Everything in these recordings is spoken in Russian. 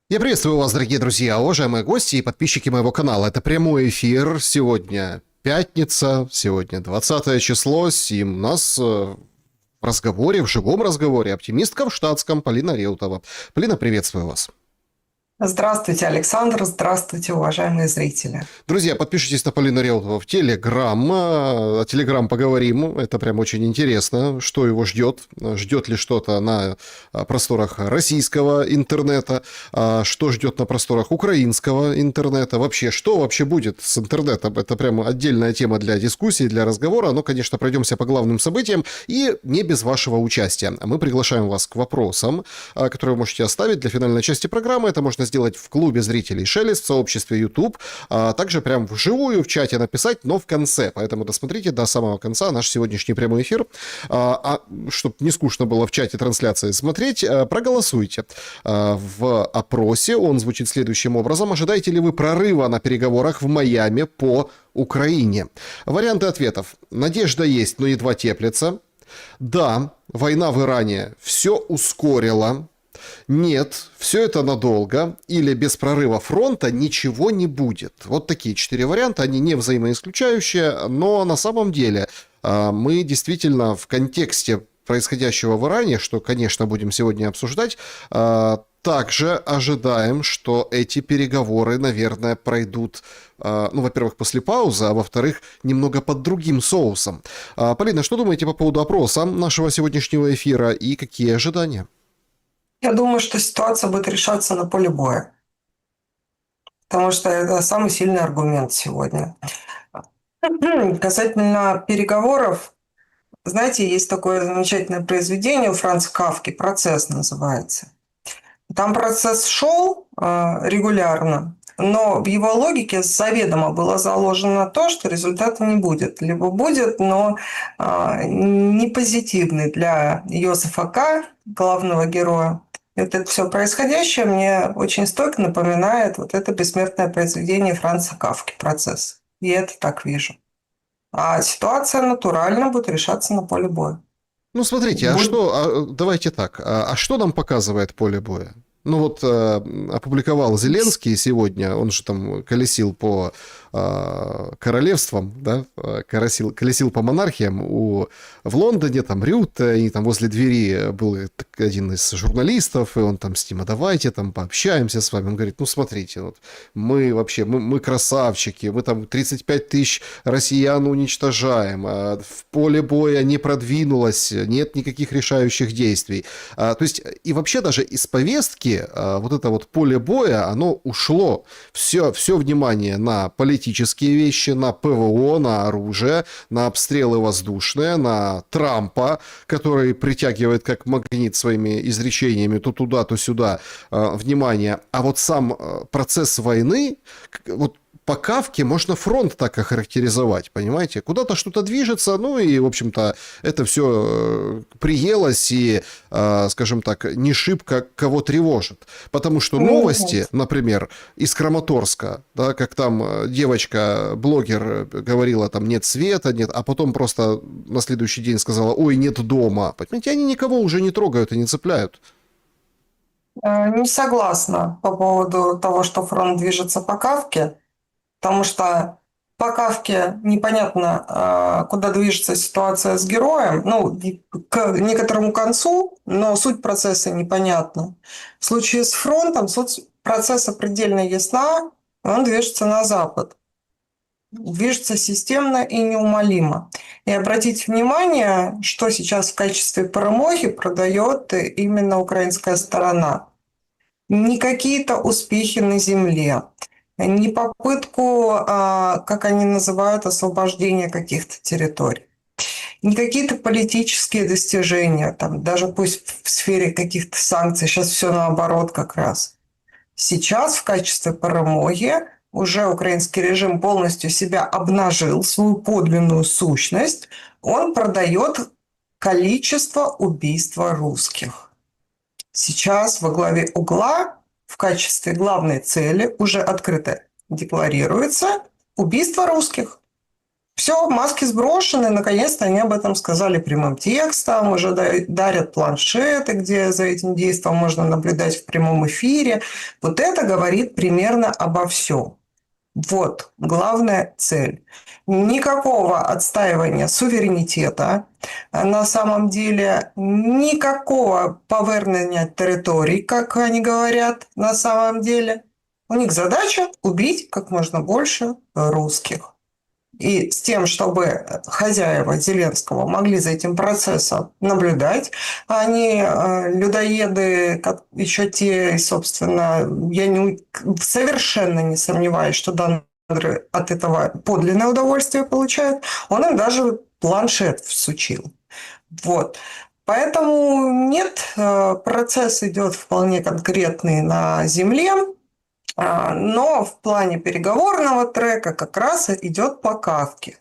Я приветствую вас, дорогие друзья, уважаемые гости и подписчики моего канала. Это прямой эфир. Сегодня пятница, сегодня 20 число. И у нас в разговоре, в живом разговоре, оптимистка в штатском Полина Реутова. Полина, приветствую вас. Здравствуйте, Александр. Здравствуйте, уважаемые зрители. Друзья, подпишитесь на Полину Реутову в Телеграм. О Телеграм поговорим. Это прям очень интересно. Что его ждет? Ждет ли что-то на просторах российского интернета? Что ждет на просторах украинского интернета? Вообще, что вообще будет с интернетом? Это прям отдельная тема для дискуссии, для разговора. Но, конечно, пройдемся по главным событиям и не без вашего участия. Мы приглашаем вас к вопросам, которые вы можете оставить для финальной части программы. Это можно сделать в клубе зрителей Шелест, в сообществе YouTube, а также прям вживую в чате написать, но в конце. Поэтому досмотрите до самого конца наш сегодняшний прямой эфир. Чтобы не скучно было в чате трансляции смотреть, проголосуйте в опросе. Он звучит следующим образом. Ожидаете ли вы прорыва на переговорах в Майами по Украине? Варианты ответов. Надежда есть, но едва теплится. Да, война в Иране все ускорила. Нет, все это надолго, или без прорыва фронта ничего не будет. Вот такие 4 варианта, они не взаимоисключающие, но на самом деле мы действительно в контексте происходящего в Иране, что, конечно, будем сегодня обсуждать, также ожидаем, что эти переговоры, наверное, пройдут, ну, во-первых, после паузы, а во-вторых, немного под другим соусом. Полина, что думаете по поводу опроса нашего сегодняшнего эфира и какие ожидания? Я думаю, что ситуация будет решаться на поле боя, потому что это самый сильный аргумент сегодня. Касательно переговоров, знаете, есть такое замечательное произведение у Франца Кафки «Процесс» называется. Там процесс шел регулярно, но в его логике заведомо было заложено то, что результата не будет. Либо будет, но не позитивный для Йосефа К., главного героя. И вот это все происходящее мне очень стойко напоминает вот это бессмертное произведение Франца Кафки «Процесс». И это так вижу. А ситуация натурально будет решаться на поле боя. Ну, смотрите, давайте так, а что нам показывает поле боя? Ну вот опубликовал Зеленский сегодня, он же там колесил по королевствам, да, колесил по монархиям в Лондоне, там Рютте, и там возле двери был один из журналистов, и он там с ним: а давайте там пообщаемся с вами. Он говорит: ну смотрите, вот мы красавчики, мы там 35 тысяч россиян уничтожаем, в поле боя не продвинулось, нет никаких решающих действий. То есть и вообще даже из повестки вот это вот поле боя, оно ушло. Все внимание на политические вещи, на ПВО, на оружие, на обстрелы воздушные, на Трампа, который притягивает как магнит своими изречениями то туда, то сюда внимание. А вот сам процесс войны, вот по Кавке можно фронт так охарактеризовать, понимаете? Куда-то что-то движется, ну и, в общем-то, это все приелось и, скажем так, не шибко кого тревожит. Потому что новости, например, из Краматорска, да, как там девочка-блогер говорила, там нет света, нет, а потом просто на следующий день сказала: ой, нет дома. Понимаете, они никого уже не трогают и не цепляют. Не согласна по поводу того, что фронт движется по Кавке, потому что по Кавке непонятно, куда движется ситуация с героем. Ну, к некоторому концу, но суть процесса непонятна. В случае с фронтом суть процесса предельно ясна, он движется на запад. Движется системно и неумолимо. И обратите внимание, что сейчас в качестве промахи продает именно украинская сторона. Не какие-то успехи на земле, не попытку, как они называют, освобождения каких-то территорий, не какие-то политические достижения, там, даже пусть в сфере каких-то санкций, сейчас все наоборот как раз. Сейчас в качестве парамоги уже украинский режим полностью себя обнажил, свою подлинную сущность. Он продает количество убийства русских. Сейчас во главе угла в качестве главной цели уже открыто декларируется убийство русских. Все, маски сброшены, наконец-то они об этом сказали прямым текстом, уже дарят планшеты, где за этим действием можно наблюдать в прямом эфире. Вот это говорит примерно обо всем. Вот главная цель. Никакого отстаивания суверенитета, на самом деле никакого повернения территорий, как они говорят на самом деле. У них задача убить как можно больше русских. И с тем, чтобы хозяева Зеленского могли за этим процессом наблюдать, они людоеды, как еще те, и, собственно, совершенно не сомневаюсь, что Дандры от этого подлинное удовольствие получают, он им даже планшет всучил. Вот. Поэтому нет, процесс идет вполне конкретный на земле, но в плане переговорного трека как раз идет по Кавке.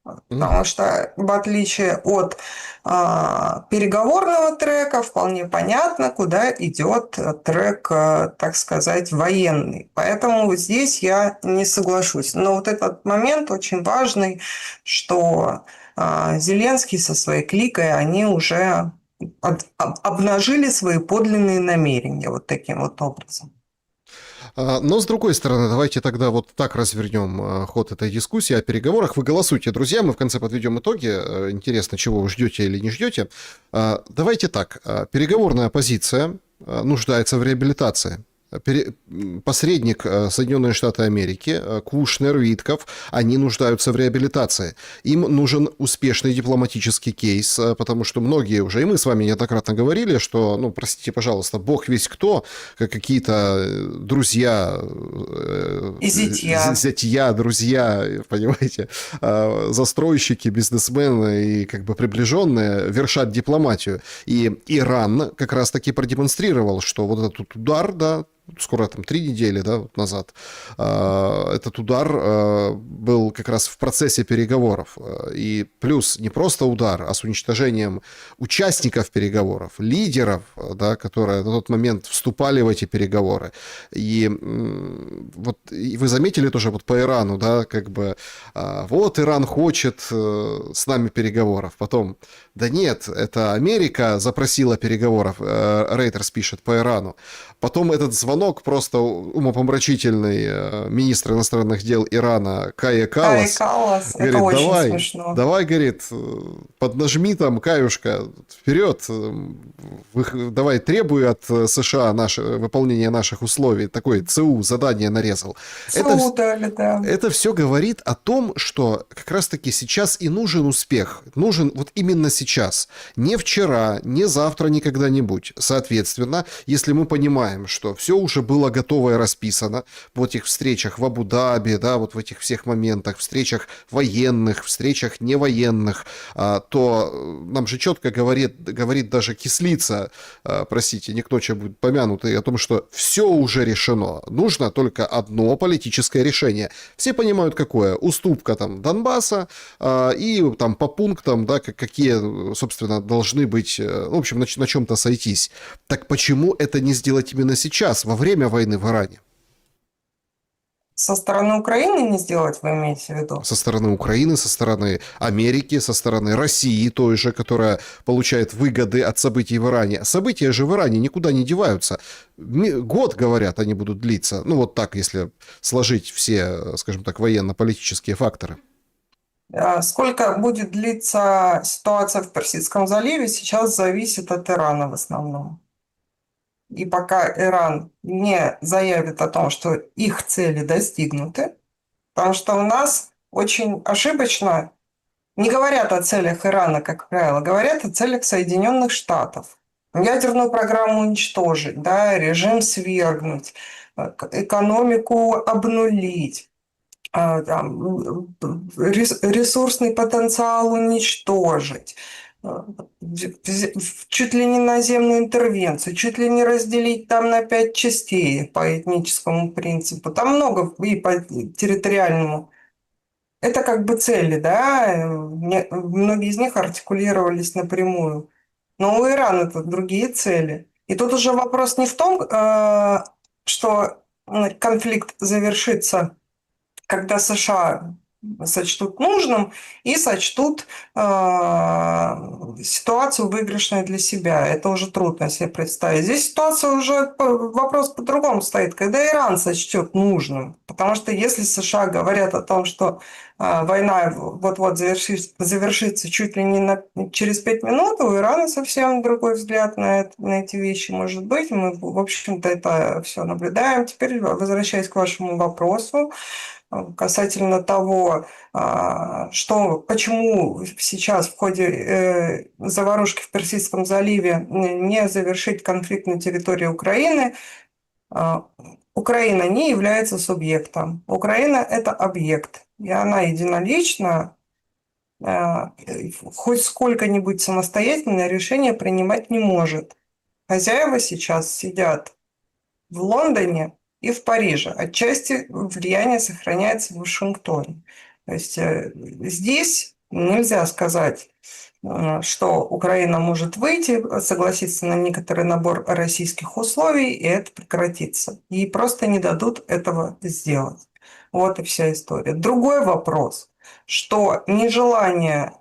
Потому что, в отличие от переговорного трека, вполне понятно, куда идет трек, так сказать, военный. Поэтому здесь я не соглашусь. Но вот этот момент очень важный, что Зеленский со своей кликой, они уже обнажили свои подлинные намерения вот таким вот образом. Но, с другой стороны, давайте тогда вот так развернем ход этой дискуссии о переговорах. Вы голосуйте, друзья, мы в конце подведем итоги. Интересно, чего вы ждете или не ждете. Давайте так. Переговорная оппозиция нуждается в реабилитации. Посредник Соединенные Штаты Америки, Кушнер, Витков, они нуждаются в реабилитации. Им нужен успешный дипломатический кейс, потому что многие уже, и мы с вами неоднократно говорили, что, ну, простите, пожалуйста, бог весь кто, как какие-то друзья, и зятья, друзья, понимаете, застройщики, бизнесмены и как бы приближенные вершат дипломатию. И Иран как раз-таки продемонстрировал, что вот этот удар, да, скоро там 3 недели, да, вот назад, этот удар был как раз в процессе переговоров. И плюс не просто удар, а с уничтожением участников переговоров, лидеров, да, которые на тот момент вступали в эти переговоры. И вот и вы заметили тоже вот по Ирану, да, как бы вот Иран хочет с нами переговоров. Потом, да нет, это Америка запросила переговоров, Рейтерс пишет по Ирану. Потом этот звонок просто умопомрачительный министр иностранных дел Ирана Кая Каллас говорит, это очень давай, смешно. давай, говорит, поднажми там, Каюшка, вперед, давай, требуй от США выполнения наших условий. Такой ЦУ задание нарезал. ЦУ дали, да. Это все говорит о том, что как раз-таки сейчас и нужен успех. Нужен вот именно сейчас. Не вчера, не завтра, не когда-нибудь. Соответственно, если мы понимаем, что все уже было готово и расписано в этих встречах в Абу-Даби, да, вот в этих всех моментах, встречах военных, встречах невоенных, то нам же четко говорит даже Кислица, простите, не кто будет помянутый, о том, что все уже решено. Нужно только одно политическое решение. Все понимают, какое. Уступка там Донбасса и там по пунктам, да, какие, собственно, должны быть, в общем, на чем-то сойтись. Так почему это не сделать именно сейчас, во время войны в Иране? Со стороны Украины не сделать, вы имеете в виду? Со стороны Украины, со стороны Америки, со стороны России той же, которая получает выгоды от событий в Иране. События же в Иране никуда не деваются. Год, говорят, они будут длиться. Ну, вот так, если сложить все, скажем так, военно-политические факторы. Сколько будет длиться ситуация в Персидском заливе, сейчас зависит от Ирана в основном. И пока Иран не заявит о том, что их цели достигнуты, потому что у нас очень ошибочно не говорят о целях Ирана, как правило, говорят о целях Соединенных Штатов. Ядерную программу уничтожить, да, режим свергнуть, экономику обнулить, ресурсный потенциал уничтожить, чуть ли не наземную интервенцию, чуть ли не разделить там на 5 частей по этническому принципу. Там много и по территориальному. Это как бы цели, да, многие из них артикулировались напрямую. Но у Ирана это другие цели. И тут уже вопрос не в том, что конфликт завершится, когда США сочтут нужным и сочтут ситуацию выигрышной для себя. Это уже трудно себе представить. Здесь ситуация уже, вопрос по-другому стоит. Когда Иран сочтет нужным? Потому что если США говорят о том, что война вот-вот завершится чуть ли не через 5 минут, у Ирана совсем другой взгляд на эти вещи может быть. Мы, в общем-то, это все наблюдаем. Теперь, возвращаясь к вашему вопросу, касательно того, почему сейчас в ходе заварушки в Персидском заливе не завершить конфликт на территории Украины. Украина не является субъектом. Украина – это объект. И она единолично хоть сколько-нибудь самостоятельное решение принимать не может. Хозяева сейчас сидят в Лондоне и в Париже. Отчасти влияние сохраняется в Вашингтоне. То есть здесь нельзя сказать, что Украина может выйти, согласиться на некоторый набор российских условий, и это прекратится. Ей просто не дадут этого сделать. Вот и вся история. Другой вопрос, что нежелание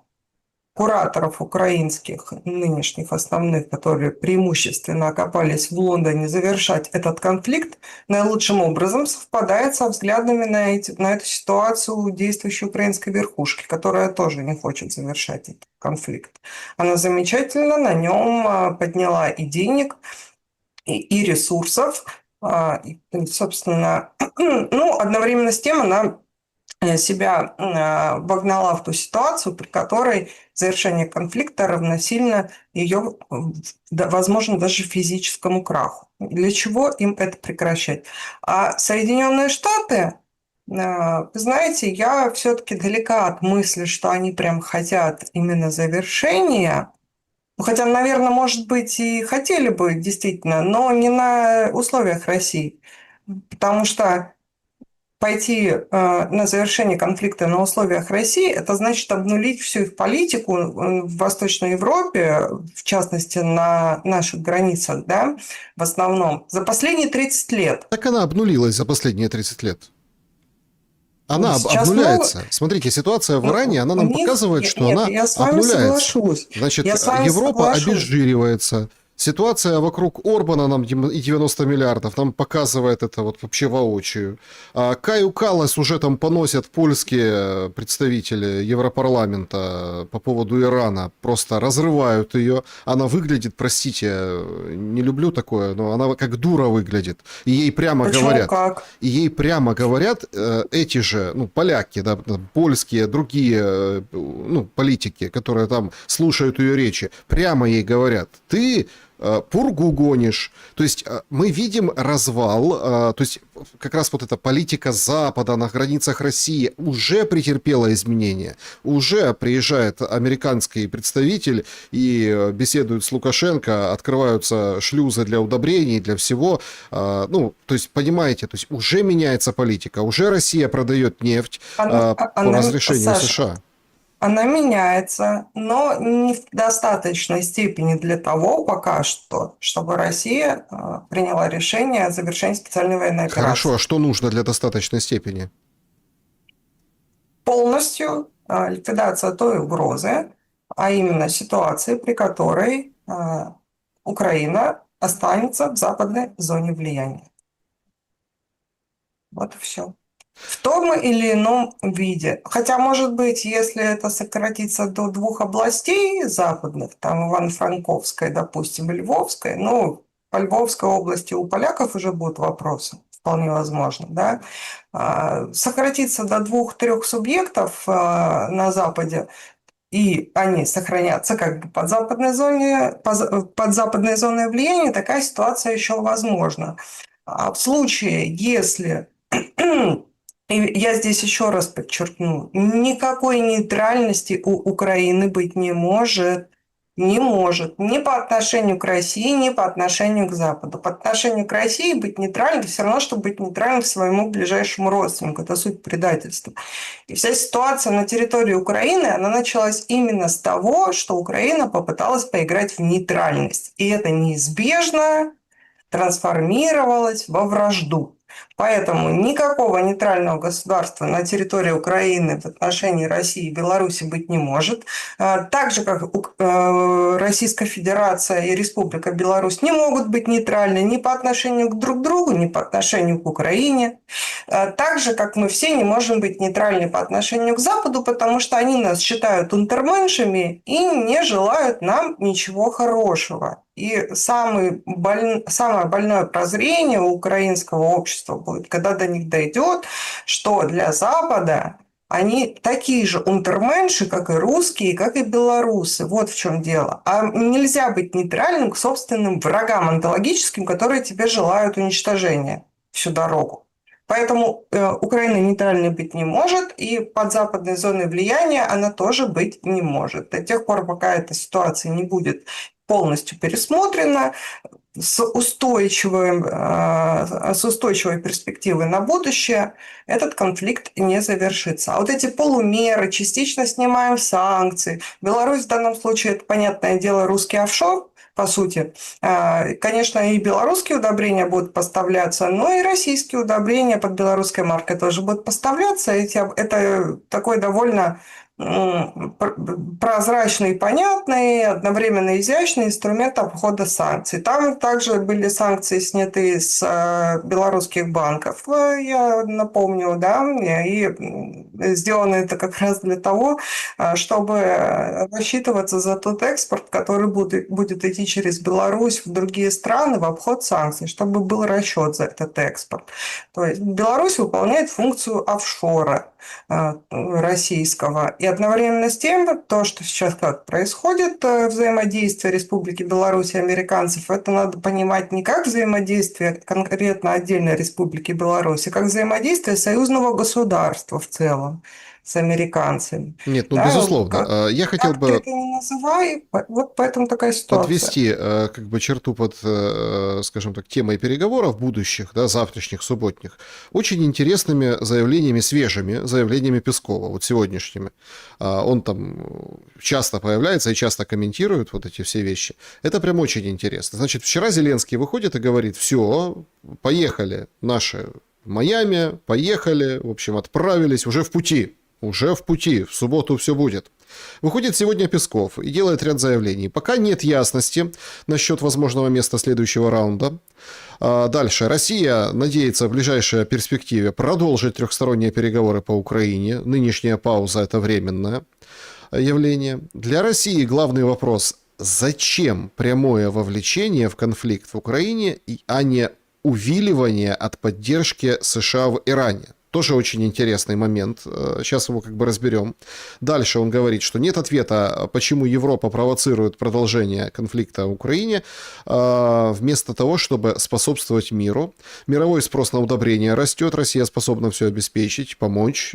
кураторов украинских, нынешних основных, которые преимущественно окопались в Лондоне, завершать этот конфликт наилучшим образом совпадает со взглядами на эту ситуацию действующей украинской верхушки, которая тоже не хочет завершать этот конфликт. Она замечательно на нем подняла и денег, и ресурсов, и, собственно, ну, одновременно с тем она себя вогнала в ту ситуацию, при которой завершение конфликта равносильно ее, возможно, даже физическому краху. Для чего им это прекращать? А Соединенные Штаты, вы знаете, я все-таки далека от мысли, что они прям хотят именно завершения. Хотя, наверное, может быть, и хотели бы действительно, но не на условиях России. Потому что пойти на завершение конфликта на условиях России, это значит обнулить всю их политику в Восточной Европе, в частности, на наших границах, да, в основном, за последние 30 лет. Так она обнулилась за последние 30 лет. Она Сейчас обнуляется. Смотрите, ситуация в Иране, она нам показывает, что нет, она я с вами обнуляется. соглашусь. Значит, Я с вами Европа соглашусь. обезжиривается. Ситуация вокруг Орбана нам и 90 миллиардов нам показывает это вот вообще воочию. Каю Каллас уже там поносят польские представители Европарламента по поводу Ирана. Просто разрывают ее. Она выглядит, простите, не люблю такое, но она как дура выглядит. И ей прямо Почему говорят. как? И ей прямо говорят эти же, ну, поляки, да, польские, другие, ну, политики, которые там слушают ее речи, прямо ей говорят: ты пургу гонишь. То есть мы видим развал, то есть как раз вот эта политика Запада на границах России уже претерпела изменения. Уже приезжает американский представитель и беседует с Лукашенко, открываются шлюзы для удобрений, для всего. Ну, то есть, понимаете, то есть уже меняется политика, уже Россия продает нефть по разрешению Саша, США. она меняется, но не в достаточной степени для того пока что, чтобы Россия приняла решение о завершении специальной военной операции. Хорошо, а что нужно для достаточной степени? Полностью ликвидация той угрозы, а именно ситуации, при которой Украина останется в западной зоне влияния. Вот и все. В том или ином виде. Хотя, может быть, если это сократится до 2 областей западных, там Ивано-Франковской, допустим, и Львовской, ну, по Львовской области у поляков уже будут вопросы, вполне возможно, да, сократиться до 2-3 субъектов на Западе, и они сохранятся как бы под западной зоной влияния, такая ситуация еще возможна. А в случае, если и я здесь еще раз подчеркну, никакой нейтральности у Украины быть не может. Не может. Ни по отношению к России, ни по отношению к Западу. По отношению к России быть нейтральным – это все равно, что быть нейтральным к своему ближайшему родственнику. Это суть предательства. И вся ситуация на территории Украины, она началась именно с того, что Украина попыталась поиграть в нейтральность. И это неизбежно. трансформировалась во вражду. Поэтому никакого нейтрального государства на территории Украины в отношении России и Беларуси быть не может. Так же, как Российская Федерация и Республика Беларусь не могут быть нейтральны ни по отношению к друг другу, ни по отношению к Украине. Так же, как мы все не можем быть нейтральны по отношению к Западу, потому что они нас считают унтерменшами и не желают нам ничего хорошего. И самое больное прозрение у украинского общества будет, когда до них дойдет, что для Запада они такие же унтерменши, как и русские, как и белорусы. Вот в чем дело. А нельзя быть нейтральным к собственным врагам онтологическим, которые тебе желают уничтожения всю дорогу. Поэтому Украина нейтральной быть не может, и под западной зоной влияния она тоже быть не может. До тех пор, пока эта ситуация не будет полностью пересмотрена, с устойчивой перспективой на будущее, этот конфликт не завершится. А вот эти полумеры, частично снимаем санкции. Беларусь в данном случае, это, понятное дело, русский офшор, по сути. Конечно, и белорусские удобрения будут поставляться, но и российские удобрения под белорусской маркой тоже будут поставляться. Это такой довольно прозрачный и понятный, одновременно изящный инструмент обхода санкций. Там также были санкции сняты с белорусских банков, я напомню, да, и сделано это как раз для того, чтобы рассчитываться за тот экспорт, который будет идти через Беларусь в другие страны в обход санкций, чтобы был расчет за этот экспорт. То есть Беларусь выполняет функцию офшора российского. И одновременно с тем, то, что сейчас как происходит, взаимодействие Республики Беларусь и американцев, это надо понимать не как взаимодействие конкретно отдельной Республики Беларусь, а как взаимодействие союзного государства в целом с американцами. Нет, ну, Да, безусловно. Я хотел как ты бы это не называй, вот поэтому такая ситуация. подвести как бы черту под, скажем так, темой переговоров будущих, да, завтрашних, субботних, очень интересными заявлениями, свежими заявлениями Пескова, вот сегодняшними. Он там часто появляется и часто комментирует вот эти все вещи. Это прям очень интересно. Значит, вчера Зеленский выходит и говорит: все, поехали наши в Майами, поехали, в общем, отправились, уже в пути, в субботу все будет. Выходит сегодня Песков и делает ряд заявлений. Пока нет ясности насчет возможного места следующего раунда. Дальше. Россия надеется в ближайшей перспективе продолжить трехсторонние переговоры по Украине. Нынешняя пауза – это временное явление. Для России главный вопрос – зачем прямое вовлечение в конфликт в Украине, а не увиливание от поддержки США в Иране? Тоже очень интересный момент. Сейчас его как бы разберем. Дальше он говорит, что нет ответа, почему Европа провоцирует продолжение конфликта в Украине, вместо того, чтобы способствовать миру. Мировой спрос на удобрения растет, Россия способна все обеспечить, помочь,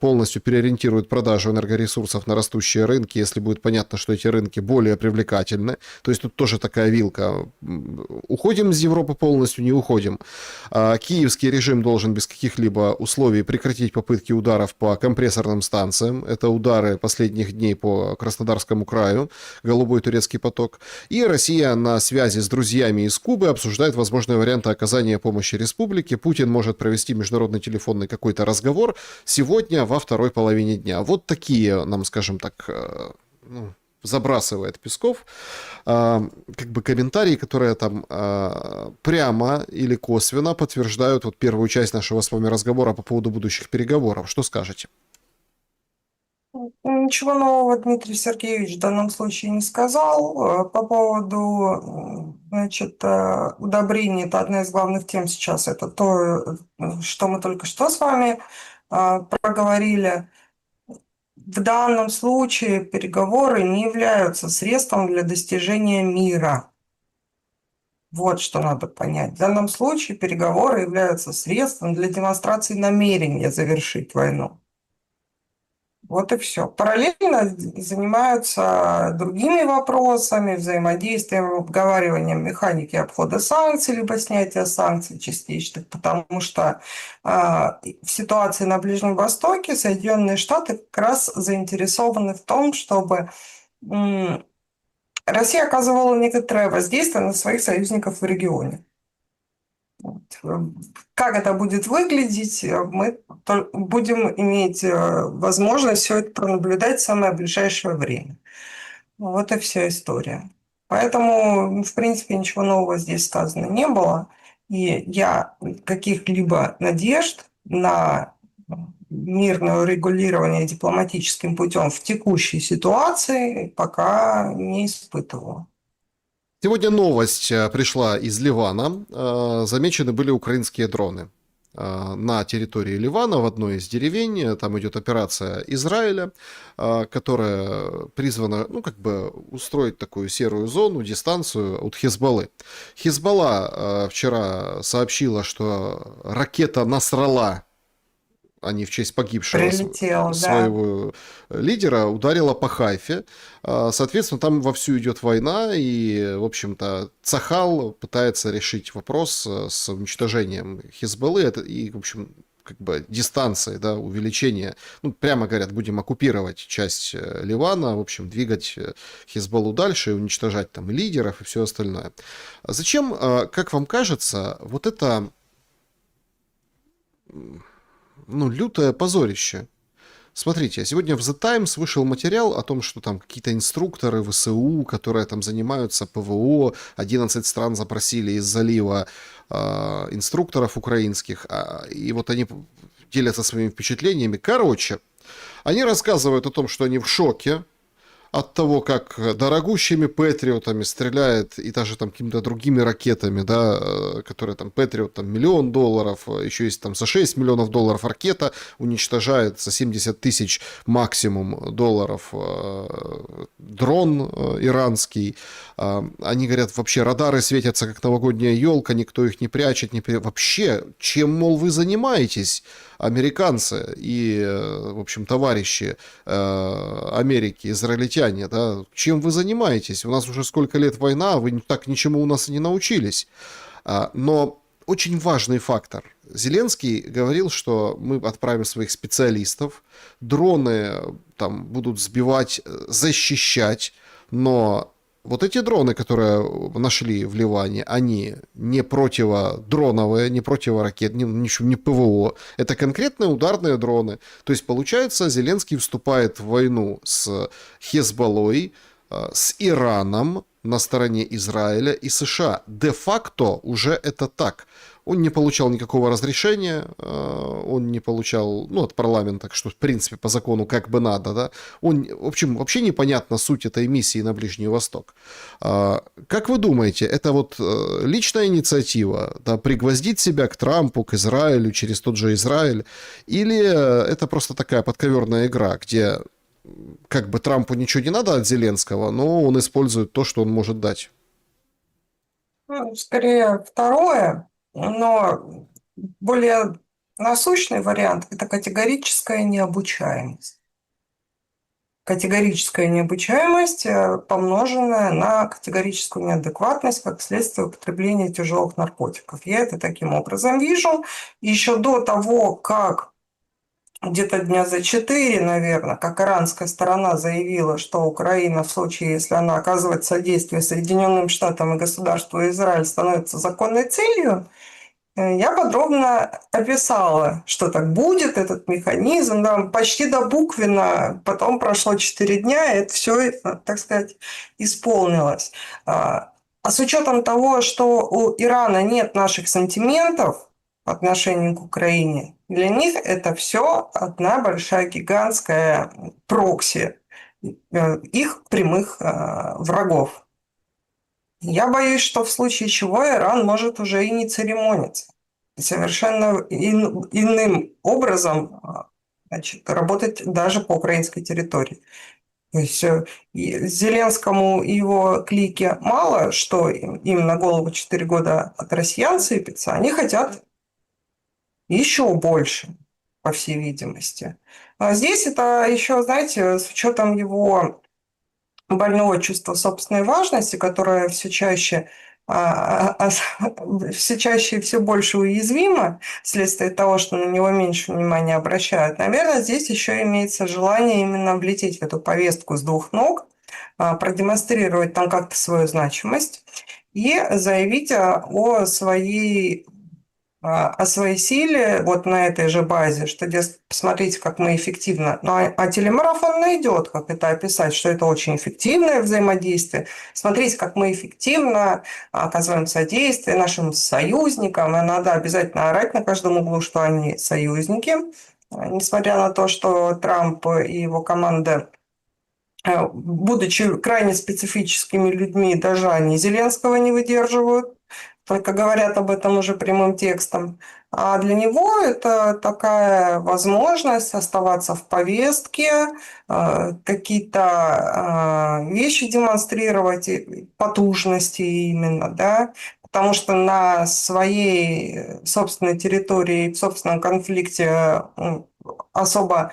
полностью переориентирует продажу энергоресурсов на растущие рынки, если будет понятно, что эти рынки более привлекательны. То есть тут тоже такая вилка. Уходим из Европы полностью, не уходим. Киевский режим должен без каких-либо условий прекратить попытки ударов по компрессорным станциям. Это удары последних дней по Краснодарскому краю, голубой турецкий поток. И Россия на связи с друзьями из Кубы обсуждает возможные варианты оказания помощи республике. Путин может провести международный телефонный какой-то разговор сегодня во второй половине дня. Вот такие нам, скажем так, забрасывает Песков, как бы комментарии, которые там прямо или косвенно подтверждают вот первую часть нашего с вами разговора по поводу будущих переговоров. Что скажете? Ничего нового Дмитрий Сергеевич в данном случае не сказал. По поводу, значит, удобрений, это одна из главных тем сейчас. Это то, что мы только что с вами проговорили. В данном случае переговоры не являются средством для достижения мира. Вот что надо понять. В данном случае переговоры являются средством для демонстрации намерения завершить войну. Вот и все. Параллельно занимаются другими вопросами, взаимодействием, обговариванием механики обхода санкций, либо снятия санкций частичных, потому что в ситуации на Ближнем Востоке Соединенные Штаты как раз заинтересованы в том, чтобы Россия оказывала некоторое воздействие на своих союзников в регионе. Вот. Как это будет выглядеть, мы будем иметь возможность все это пронаблюдать в самое ближайшее время. Вот и вся история. Поэтому, в принципе, ничего нового здесь сказано не было. И я каких-либо надежд на мирное урегулирование дипломатическим путем в текущей ситуации пока не испытывала. Сегодня новость пришла из Ливана. Замечены были украинские дроны на территории Ливана в одной из деревень. Там идет операция Израиля, которая призвана, ну, как бы устроить такую серую зону, дистанцию от Хизбаллы. Хизбалла вчера сообщила, что ракета Насралла, а не в честь погибшего Прилетел, да. своего лидера, ударила по Хайфе. Соответственно, там вовсю идет война, и, в общем-то, Цахал пытается решить вопрос с уничтожением Хизбаллы, и, в общем, как бы дистанции, да, увеличение, ну, прямо говорят, будем оккупировать часть Ливана, в общем, двигать Хизбаллу дальше и уничтожать там лидеров и все остальное. Зачем, как вам кажется, вот это, ну, лютое позорище? Смотрите, сегодня в The Times вышел материал о том, что там какие-то инструкторы ВСУ, которые там занимаются ПВО, 11 стран запросили из залива инструкторов украинских, и вот они делятся своими впечатлениями. Короче, они рассказывают о том, что они в шоке от того, как дорогущими Патриотами стреляет и даже там какими-то другими ракетами, да, которые там Патриот там $1 миллион, еще есть там за $6 миллионов ракета, уничтожает за 70 тысяч максимум долларов дрон иранский. Они говорят, вообще радары светятся как новогодняя елка, никто их не прячет, вообще, чем, мол, вы занимаетесь, американцы и, в общем, товарищи Америки, израильтяне, да, чем вы занимаетесь? У нас уже сколько лет война, а вы так ничему у нас и не научились. Но очень важный фактор. Зеленский говорил, что мы отправим своих специалистов, дроны там будут сбивать, защищать, но вот эти дроны, которые нашли в Ливане, они не противодроновые, не противоракет, не ПВО. Это конкретные ударные дроны. То есть, получается, Зеленский вступает в войну с Хезболлой, с Ираном на стороне Израиля и США. Де-факто уже это так. Он не получал никакого разрешения, он не получал, ну, от парламента, что, в принципе, по закону как бы надо, да. Он, в общем, вообще непонятна суть этой миссии на Ближний Восток. Как вы думаете, это вот личная инициатива, да, пригвоздить себя к Трампу, к Израилю, через тот же Израиль, или это просто такая подковерная игра, где как бы Трампу ничего не надо от Зеленского, но он использует то, что он может дать? Ну, скорее второе, но более насущный вариант – это категорическая необучаемость. Категорическая необучаемость, помноженная на категорическую неадекватность как следствие употребления тяжелых наркотиков. Я это таким образом вижу. Еще до того, как где-то дня за 4, наверное, как иранская сторона заявила, что Украина в случае, если она оказывает содействие Соединенным Штатам и государству Израиль, становится законной целью, я подробно описала, что так будет, этот механизм, да, почти до буквенно. Потом прошло 4 дня, и это все, так сказать, исполнилось. А с учетом того, что у Ирана нет наших сантиментов по отношению к Украине, для них это все одна большая гигантская прокси их прямых врагов. Я боюсь, что в случае чего Иран может уже и не церемониться. Совершенно иным образом, значит, работать даже по украинской территории. То есть Зеленскому и его клике мало, что им на голову 4 года от россиян сыпется, они хотят еще больше, по всей видимости. А здесь это еще, знаете, с учетом его больного чувства собственной важности, которое все чаще и все больше уязвимо вследствие того, что на него меньше внимания обращают. Наверное, здесь еще имеется желание именно влететь в эту повестку с двух ног, продемонстрировать там как-то свою значимость и заявить о своей о своей силе вот на этой же базе, что, дескать, посмотрите, как мы эффективно. Ну, а телемарафон найдет, как это описать, что это очень эффективное взаимодействие. Смотрите, как мы эффективно оказываем содействие нашим союзникам, и надо обязательно орать на каждом углу, что они союзники, несмотря на то, что Трамп и его команда, будучи крайне специфическими людьми, даже они Зеленского не выдерживают, только говорят об этом уже прямым текстом. А для него это такая возможность оставаться в повестке, какие-то вещи демонстрировать, потужности именно, да, потому что на своей собственной территории, в собственном конфликте особо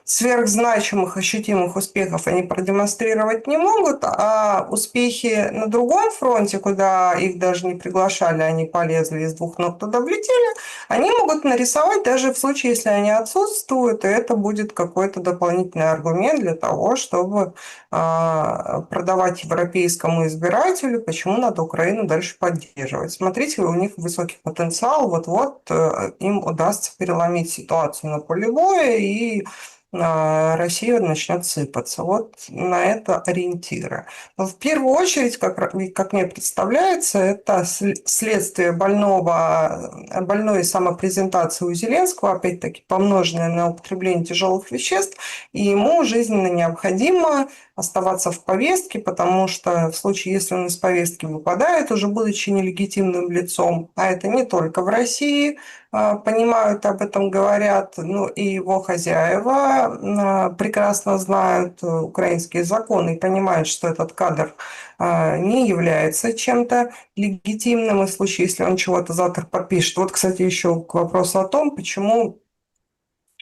сверхзначимых, ощутимых успехов они продемонстрировать не могут, а успехи на другом фронте, куда их даже не приглашали, они полезли из двух ног туда влетели, они могут нарисовать даже в случае, если они отсутствуют, и это будет какой-то дополнительный аргумент для того, чтобы продавать европейскому избирателю, почему надо Украину дальше поддерживать. Смотрите, у них высокий потенциал, вот-вот им удастся переломить ситуацию на поле боя, и Россия начнет сыпаться. Вот на это ориентиры. Но в первую очередь, как мне представляется, это следствие больной самопрезентации у Зеленского, опять-таки помноженное на употребление тяжелых веществ, и ему жизненно необходимо оставаться в повестке, потому что в случае, если он из повестки выпадает, уже будучи нелегитимным лицом, а это не только в России, понимают, об этом говорят, ну и его хозяева прекрасно знают украинские законы и понимают, что этот кадр не является чем-то легитимным, и в случае, если он чего-то завтра подпишет. Вот, кстати, еще к вопросу о том, почему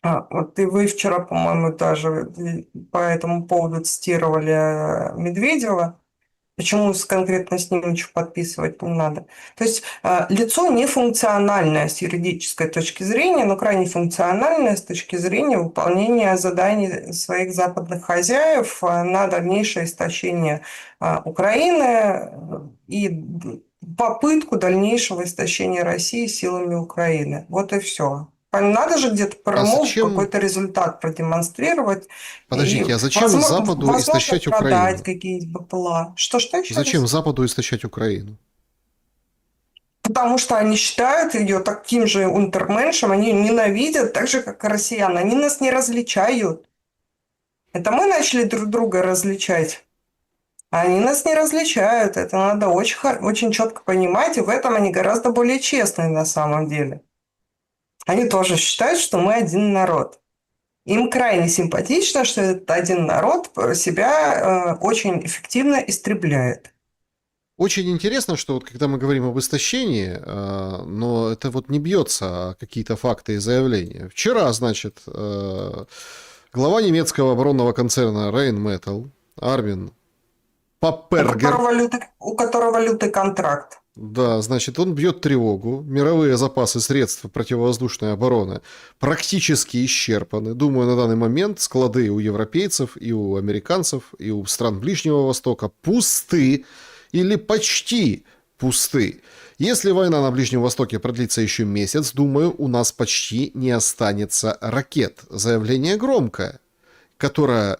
вот и вы вчера, по-моему, даже по этому поводу цитировали Медведева. Почему конкретно с ним ничего подписывать не надо? То есть лицо нефункциональное с юридической точки зрения, но крайне функциональное с точки зрения выполнения заданий своих западных хозяев на дальнейшее истощение Украины и попытку дальнейшего истощения России силами Украины. Вот и все. Надо же где-то А промову, зачем, какой-то результат продемонстрировать и, подождите, а зачем Западу возможно, истощать продать Украину? какие-нибудь БПЛА. Что еще Зачем раз? Западу истощать Украину? Потому что они считают ее таким же унтерменшем, они ненавидят, так же, как и россиян. Они нас не различают. Это мы начали друг друга различать. А они нас не различают. Это надо очень четко понимать, и в этом они гораздо более честные на самом деле. Они тоже считают, что мы один народ. Им крайне симпатично, что этот один народ себя очень эффективно истребляет. Очень интересно, что вот когда мы говорим об истощении, но это вот не бьется о какие-то факты и заявления. Вчера, значит, глава немецкого оборонного концерна Rheinmetall Армин Паппергер, У которого лютый контракт. да, значит, он бьет тревогу. Мировые запасы средств противовоздушной обороны практически исчерпаны. Думаю, на данный момент склады у европейцев и у американцев, и у стран Ближнего Востока пусты или почти пусты. Если война на Ближнем Востоке продлится еще месяц, думаю, у нас почти не останется ракет. Заявление громкое, которое,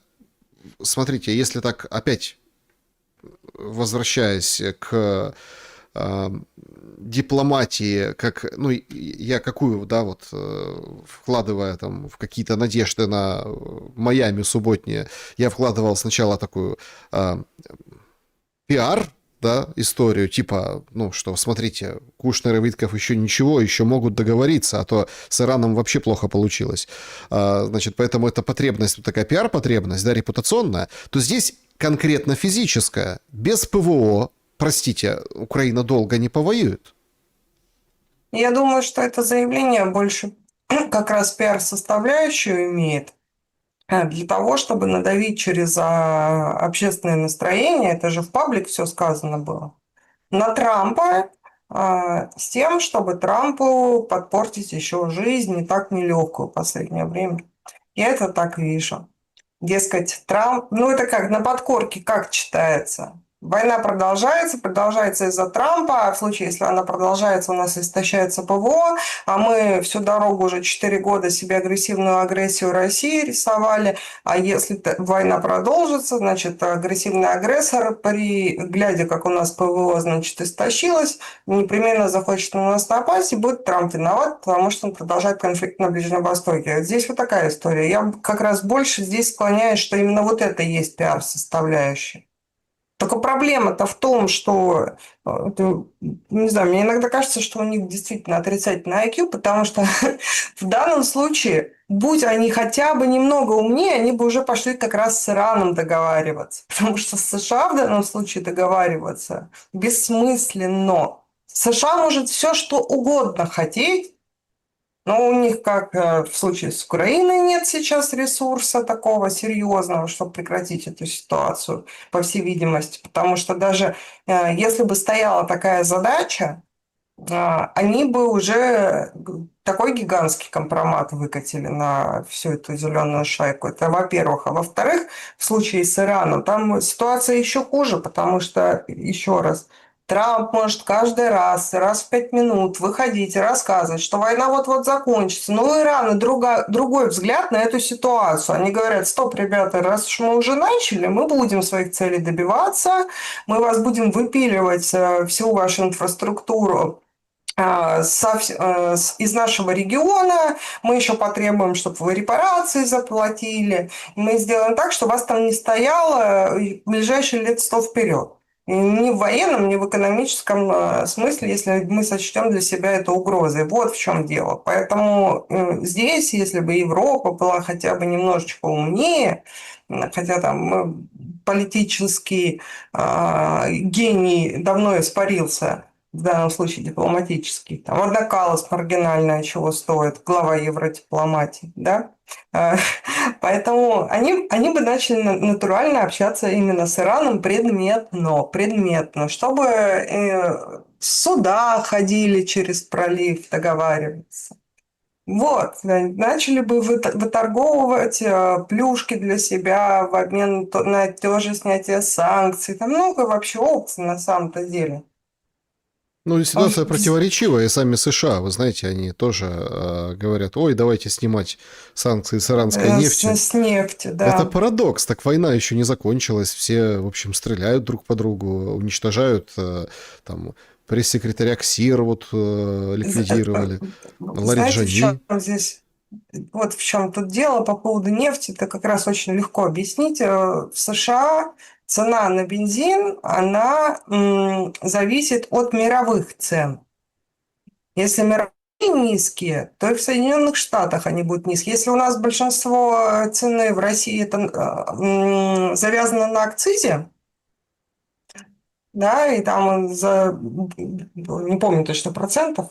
смотрите, если так опять возвращаясь к дипломатии, как, ну, я какую, да, вот, вкладывая там в какие-то надежды на Майами субботнее, я вкладывал сначала такую пиар, да, историю, типа, ну, что, смотрите, Кушнер и Витков еще ничего, еще могут договориться, а то с Ираном вообще плохо получилось. Значит, поэтому это потребность, вот такая пиар-потребность, да, репутационная, то здесь конкретно физическая, без ПВО, простите, Украина долго не повоюет. Я думаю, что это заявление больше как раз пиар-составляющую имеет для того, чтобы надавить через общественное настроение, это же в паблик все сказано было, на Трампа с тем, чтобы Трампу подпортить еще жизнь не так нелегкую в последнее время. Я это так вижу. Дескать, Трамп, ну это как на подкорке, как читается. Война продолжается из-за Трампа, а в случае, если она продолжается, у нас истощается ПВО, а мы всю дорогу уже 4 года себе агрессивную агрессию России рисовали, а если война продолжится, значит, агрессивный агрессор, глядя, как у нас ПВО, значит, истощилось, непременно захочет на нас напасть, и будет Трамп виноват, потому что он продолжает конфликт на Ближнем Востоке. Здесь вот такая история. Я как раз больше здесь склоняюсь, что именно вот это и есть пиар-составляющая. Только проблема-то в том, что, не знаю, мне иногда кажется, что у них действительно отрицательный IQ, потому что в данном случае, будь они хотя бы немного умнее, они бы уже пошли как раз с Ираном договариваться. Потому что с США в данном случае договариваться бессмысленно. США может все, что угодно хотеть, но у них, как в случае с Украиной, нет сейчас ресурса такого серьезного, чтобы прекратить эту ситуацию, по всей видимости. Потому что даже если бы стояла такая задача, они бы уже такой гигантский компромат выкатили на всю эту зеленую шайку. Это во-первых. А во-вторых, в случае с Ираном, там ситуация еще хуже, потому что, еще раз, Трамп может каждый раз в 5 минут выходить и рассказывать, что война вот-вот закончится. Но у Ирана другой взгляд на эту ситуацию. Они говорят: стоп, ребята, раз уж мы уже начали, мы будем своих целей добиваться, мы вас будем выпиливать всю вашу инфраструктуру из нашего региона, мы еще потребуем, чтобы вы репарации заплатили, мы сделаем так, что вас там не стояло в ближайшие лет 100 вперед. Ни в военном, ни в экономическом смысле, если мы сочтем для себя это угрозой. Вот в чем дело. Поэтому здесь, если бы Европа была хотя бы немножечко умнее, хотя там политический гений давно испарился, в данном случае дипломатический. Там одна Каллас маргинальная чего стоит, глава евродипломатии, да? Поэтому они бы начали натурально общаться именно с Ираном предметно, чтобы суда ходили через пролив договариваться. Вот, начали бы выторговывать плюшки для себя в обмен на то же снятие санкций. Там много вообще опций на самом-то деле. Ну, ситуация противоречивая, и сами США, вы знаете, они тоже говорят: ой, давайте снимать санкции с иранской нефти. С нефти, да. Это парадокс, так война еще не закончилась, все, в общем, стреляют друг по другу, уничтожают, там, пресс-секретаря КСИР вот ликвидировали, Знаете, в Лариджани. чем здесь, вот в чем тут дело по поводу нефти, это как раз очень легко объяснить. В США цена на бензин, она зависит от мировых цен. Если мировые низкие, то и в Соединенных Штатах они будут низкие. Если у нас большинство цены в России это завязано на акцизе, да, и там не помню точно процентов,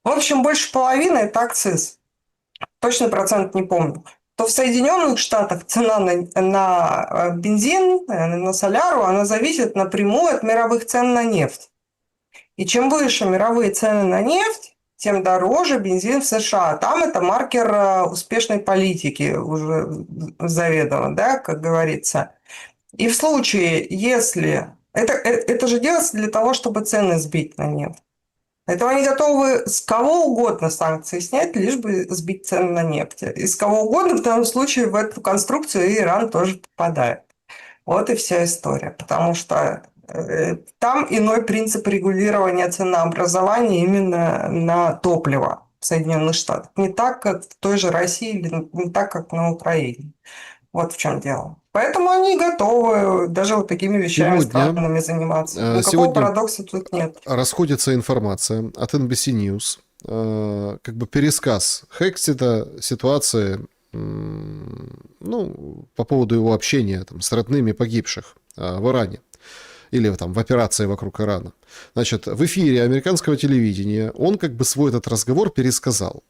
в общем, больше половины это акциз. Точный процент не помню. То в Соединенных Штатах цена на бензин, на соляру, она зависит напрямую от мировых цен на нефть. И чем выше мировые цены на нефть, тем дороже бензин в США. Там это маркер успешной политики уже заведомо, да, как говорится. И в случае, если... Это же делается для того, чтобы цены сбить на нефть. Поэтому они готовы с кого угодно санкции снять, лишь бы сбить цены на нефть. И с кого угодно в данном случае в эту конструкцию и Иран тоже попадает. Вот и вся история. Потому что там иной принцип регулирования ценообразования именно на топливо в Соединенных Штатах. Не так, как в той же России или не так, как на Украине. Вот в чем дело. Поэтому они готовы даже вот такими вещами странными заниматься. Никакого парадокса тут нет. Расходится информация от NBC News, как бы пересказ Хекстеда ситуации, ну, по поводу его общения там, с родными погибших в Иране или там в операции вокруг Ирана. Значит, в эфире американского телевидения он как бы свой этот разговор пересказал.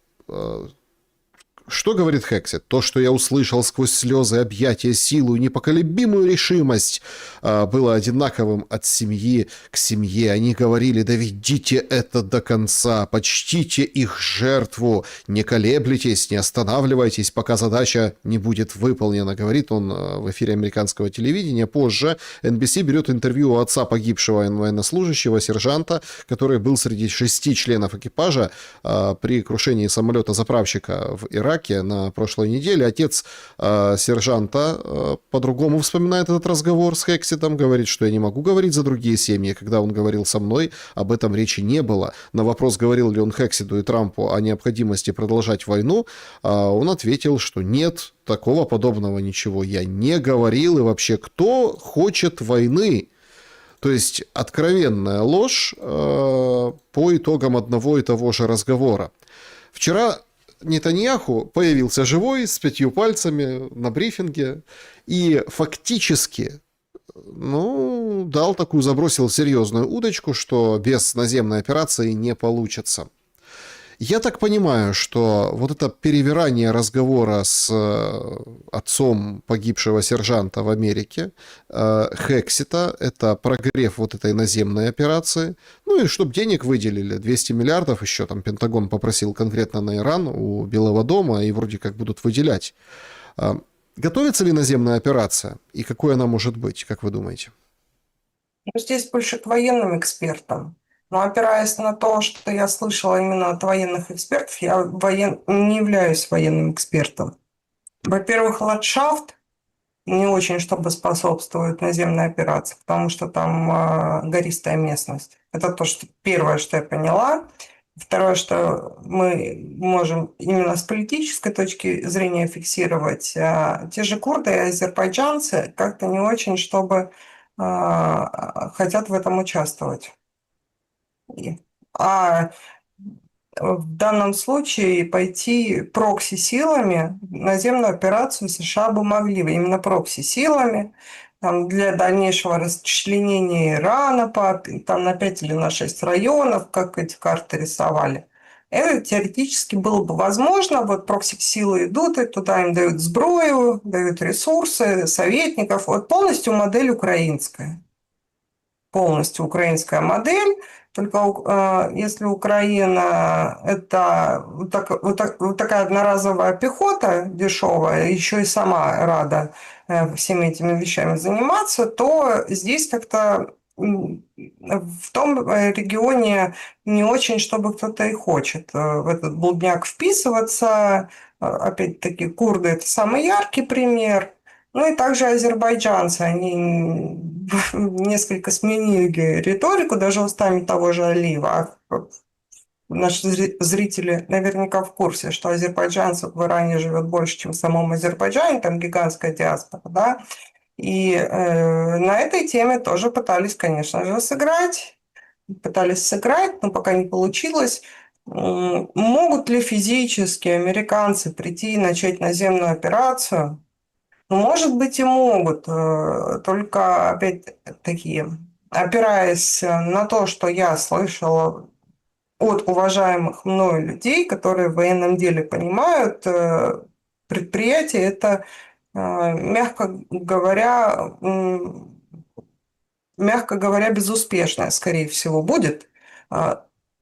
что говорит Хексет? То, что я услышал сквозь слезы, объятия, силу и непоколебимую решимость, было одинаковым от семьи к семье. Они говорили: доведите это до конца, почтите их жертву, не колеблетесь, не останавливайтесь, пока задача не будет выполнена. Говорит он в эфире американского телевидения. Позже NBC берет интервью у отца погибшего военнослужащего, сержанта, который был среди 6 членов экипажа при крушении самолета-заправщика в Ираке на прошлой неделе. Отец сержанта по-другому вспоминает этот разговор с Хексетом, говорит, что я не могу говорить за другие семьи. Когда он говорил со мной, об этом речи не было. На вопрос, говорил ли он Хексету и Трампу о необходимости продолжать войну, он ответил, что нет, такого подобного ничего я не говорил. И вообще, кто хочет войны? То есть откровенная ложь по итогам одного и того же разговора. Вчера Нетаньяху появился живой с 5 пальцами на брифинге и фактически забросил серьезную удочку, что без наземной операции не получится. Я так понимаю, что вот это перевирание разговора с отцом погибшего сержанта в Америке, Хексета, это прогрев вот этой наземной операции, ну и чтобы денег выделили, 200 миллиардов еще там Пентагон попросил конкретно на Иран у Белого дома, и вроде как будут выделять. Готовится ли наземная операция, и какой она может быть, как вы думаете? Здесь больше к военным экспертам. Но опираясь на то, что я слышала именно от военных экспертов, я не являюсь военным экспертом. Во-первых, ландшафт не очень чтобы способствует наземной операции, потому что там гористая местность. Это то, что первое, что я поняла. Второе, что мы можем именно с политической точки зрения фиксировать. Те же курды и азербайджанцы как-то не очень, чтобы хотят в этом участвовать. А в данном случае пойти прокси-силами, наземную операцию США бы могли, именно прокси-силами, там, для дальнейшего расчленения Ирана там, на 5 или на 6 районов, как эти карты рисовали. Это теоретически было бы возможно. Вот прокси-силы идут, и туда им дают сброю, дают ресурсы, советников. Вот полностью модель украинская. Полностью украинская модель. Только если Украина – это вот такая одноразовая пехота дешевая, еще и сама рада всеми этими вещами заниматься, то здесь как-то в том регионе не очень, чтобы кто-то и хочет в этот блудняк вписываться. Опять-таки, курды – это самый яркий пример. Ну и также азербайджанцы, они несколько сменили риторику, даже устами того же Алиева. Наши зрители наверняка в курсе, что азербайджанцев в Иране живет больше, чем в самом Азербайджане, там гигантская диаспора, да. И на этой теме тоже пытались, конечно же, сыграть, но пока не получилось. Могут ли физически американцы прийти и начать наземную операцию? Может быть, и могут, только, опять-таки, опираясь на то, что я слышала от уважаемых мною людей, которые в военном деле понимают, предприятие это, мягко говоря, безуспешное, скорее всего, будет.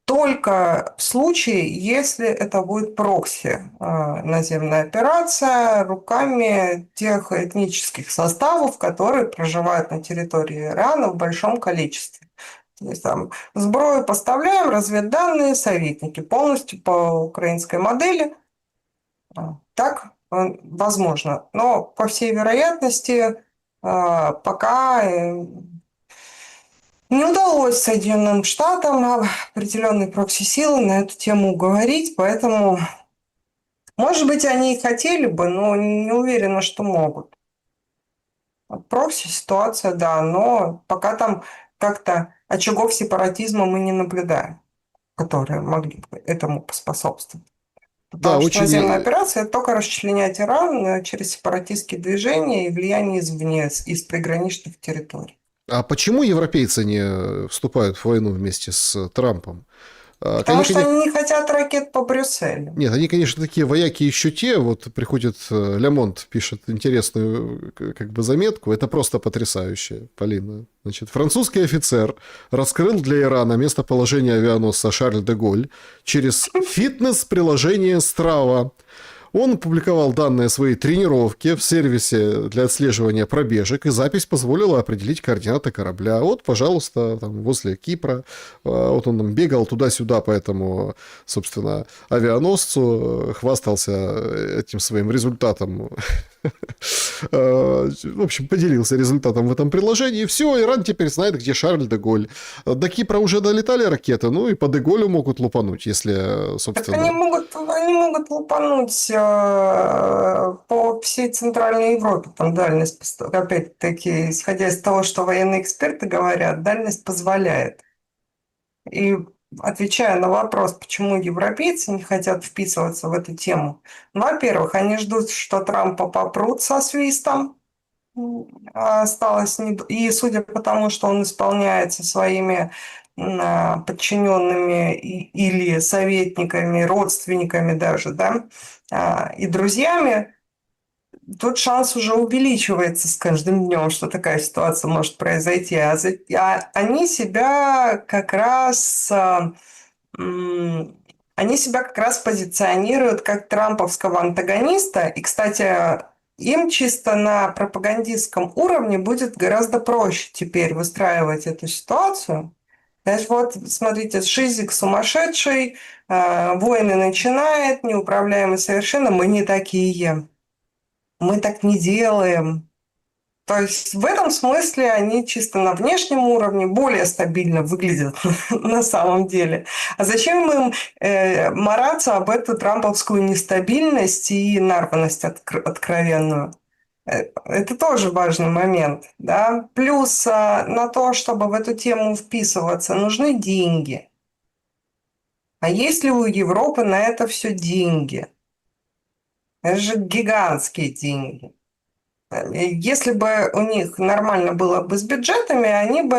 Только в случае, если это будет прокси, наземная операция руками тех этнических составов, которые проживают на территории Ирана в большом количестве. То есть там сброю поставляем, разведданные, советники, полностью по украинской модели. Так возможно. Но, по всей вероятности, пока не удалось Соединенным Штатам определенные прокси-силы на эту тему уговорить, поэтому, может быть, они и хотели бы, но не уверена, что могут. Прокси-ситуация, да, но пока там как-то очагов сепаратизма мы не наблюдаем, которые могли бы этому поспособствовать. Потому что наземная операция – это только расчленять Иран через сепаратистские движения и влияние извне, из приграничных территорий. А почему европейцы не вступают в войну вместе с Трампом? Потому что они не хотят ракет по Брюсселю. Нет, они, конечно, такие вояки еще те. Вот приходит Лямонт, пишет интересную как бы заметку. Это просто потрясающе, Полина. Значит, французский офицер раскрыл для Ирана местоположение авианосца «Шарль де Голь» через фитнес-приложение Strava. Он опубликовал данные своей тренировки в сервисе для отслеживания пробежек, и запись позволила определить координаты корабля. Вот, пожалуйста, там, возле Кипра. Вот он там бегал туда-сюда по этому, собственно, авианосцу, хвастался этим своим результатом. В общем, поделился результатом в этом приложении. Все, Иран теперь знает, где Шарль де Голь. До Кипра уже долетали ракеты, ну и по де Голлю могут лупануть, если, собственно... Так они могут лупануть по всей Центральной Европе. Там дальность, опять-таки, исходя из того, что военные эксперты говорят, дальность позволяет. И отвечая на вопрос, почему европейцы не хотят вписываться в эту тему, во-первых, они ждут, что Трампа попрут со свистом, осталось и судя по тому, что он исполняется своими подчиненными или советниками, родственниками даже, да, и друзьями, тут шанс уже увеличивается с каждым днем, что такая ситуация может произойти. Они себя как раз позиционируют как трамповского антагониста. И, кстати, им чисто на пропагандистском уровне будет гораздо проще теперь выстраивать эту ситуацию. Значит, вот, смотрите, Шизик сумасшедший, войны начинает, неуправляемый совершенно, мы не такие, мы так не делаем. То есть в этом смысле они чисто на внешнем уровне более стабильно выглядят на самом деле. А зачем им мараться об эту трамповскую нестабильность и нарванность откровенную? Это тоже важный момент. Да? Плюс на то, чтобы в эту тему вписываться, нужны деньги. А есть ли у Европы на это все деньги? Это же гигантские деньги. Если бы у них нормально было бы с бюджетами, они бы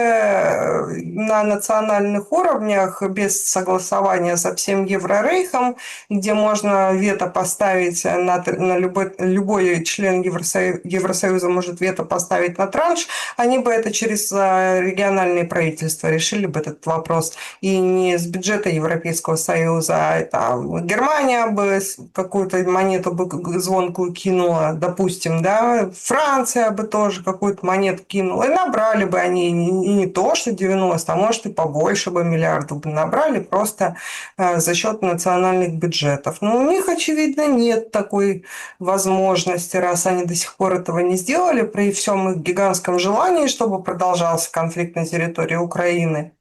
на национальных уровнях без согласования со всем Еврорейхом, где можно вето поставить на любой член Евросоюза может вето поставить на транш, они бы это через региональные правительства решили бы этот вопрос. И не с бюджета Европейского Союза, а там Германия бы какую-то монету бы звонкую кинула, допустим, да, Франция бы тоже какую-то монету кинула, и набрали бы они не то, что 90, а может и побольше бы миллиардов бы набрали просто за счет национальных бюджетов. Но у них, очевидно, нет такой возможности, раз они до сих пор этого не сделали, при всем их гигантском желании, чтобы продолжался конфликт на территории Украины.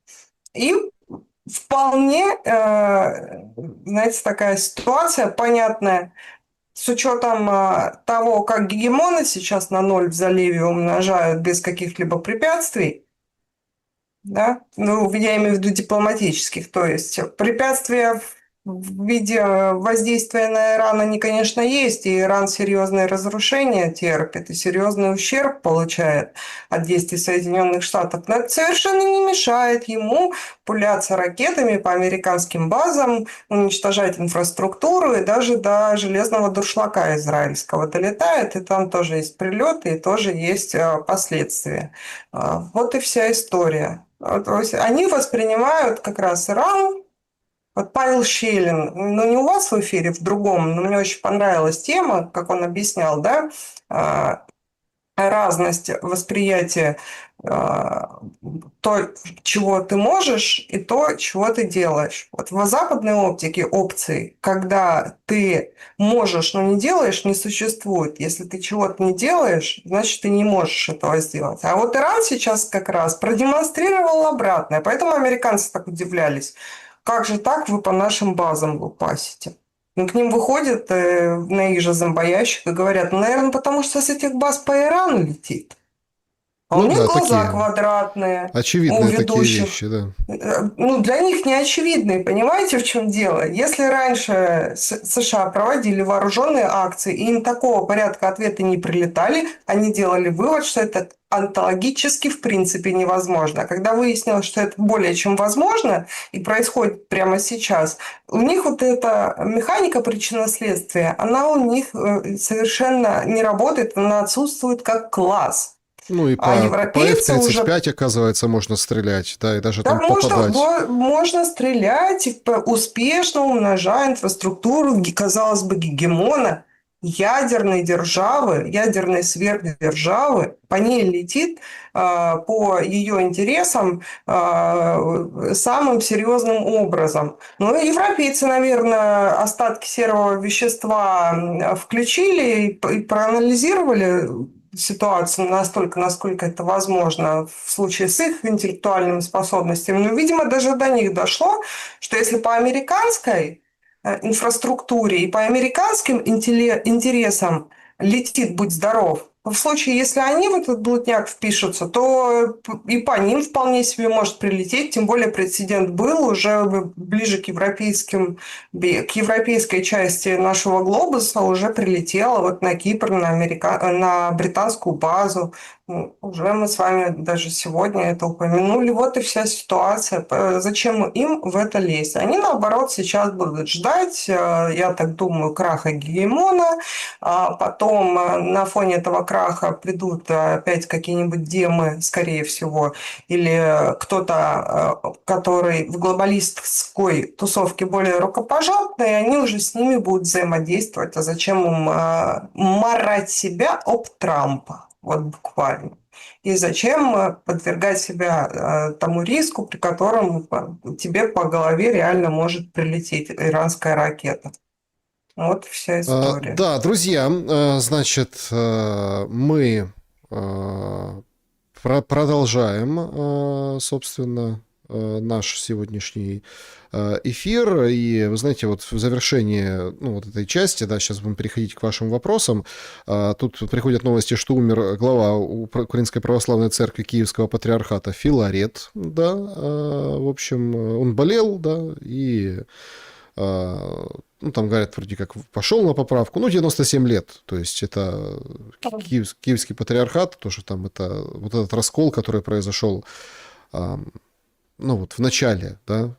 И вполне, знаете, такая ситуация понятная, с учетом того, как гегемоны сейчас на ноль в заливе умножают без каких-либо препятствий, да? Ну, я имею в виду дипломатических, то есть препятствия в виде воздействия на Иран, они, конечно, есть, и Иран серьезные разрушения терпит, и серьезный ущерб получает от действий Соединенных Штатов. Но это совершенно не мешает ему пуляться ракетами по американским базам, уничтожать инфраструктуру, и даже до железного дуршлака израильского долетает, и там тоже есть прилеты, и тоже есть последствия. Вот и вся история. То есть они воспринимают как раз Иран. Вот Павел Щелин, ну не у вас в эфире, в другом, но мне очень понравилась тема, как он объяснял, да, разность восприятия то, чего ты можешь, и то, чего ты делаешь. Вот в западной оптике опций, когда ты можешь, но не делаешь, не существует. Если ты чего-то не делаешь, значит, ты не можешь этого сделать. А вот Иран сейчас как раз продемонстрировал обратное. Поэтому американцы так удивлялись. Как же так вы по нашим базам лупасите? Ну, к ним выходят на их же зомбоящик и говорят, ну, наверное, потому что с этих баз по Ирану летит. А у Ну них да, глаза такие квадратные, у очевидные такие ведущих. вещи, да. Ну, для них не очевидные, понимаете, в чем дело? Если раньше США проводили вооруженные акции, и им такого порядка ответы не прилетали, они делали вывод, что это онтологически в принципе невозможно. А когда выяснилось, что это более чем возможно и происходит прямо сейчас, у них вот эта механика причинно-следствия, она у них совершенно не работает, она отсутствует как класс. Ну и А по европейцы уже F-35, оказывается, можно стрелять, да, и даже там так можно, попадать. можно стрелять, успешно умножая инфраструктуру, казалось бы, гегемона ядерной державы, ядерной сверхдержавы, по ней летит по ее интересам самым серьезным образом. Ну, и европейцы, наверное, остатки серого вещества включили и проанализировали ситуацию настолько, насколько это возможно в случае с их интеллектуальными способностями. Но, видимо, даже до них дошло, что если по американской инфраструктуре и по американским интересам летит «Будь здоров», в случае, если они в этот блудняк впишутся, то и по ним вполне себе может прилететь, тем более прецедент был уже ближе к европейской части нашего глобуса уже прилетело вот на Кипр, на британскую базу. Уже мы с вами даже сегодня это упомянули. Вот и вся ситуация. Зачем им в это лезть? Они, наоборот, сейчас будут ждать, я так думаю, краха гегемона, а потом на фоне этого краха придут опять какие-нибудь демы, скорее всего, или кто-то, который в глобалистской тусовке более рукопожатный, и они уже с ними будут взаимодействовать. А зачем им марать себя об Трампа? Вот буквально. И зачем подвергать себя тому риску, при котором тебе по голове реально может прилететь иранская ракета? Вот вся история. Да, друзья, значит, мы продолжаем, собственно, наш сегодняшний эфир. И, вы знаете, вот в завершении ну, вот этой части, да, сейчас будем переходить к вашим вопросам. Тут приходят новости, что умер глава Украинской Православной Церкви Киевского Патриархата Филарет, да, в общем, он болел, да, и ну, там, говорят, вроде как пошел на поправку, ну, 97 лет, то есть это Киевский Патриархат, тоже там это вот этот раскол, который произошел ну вот в начале, да,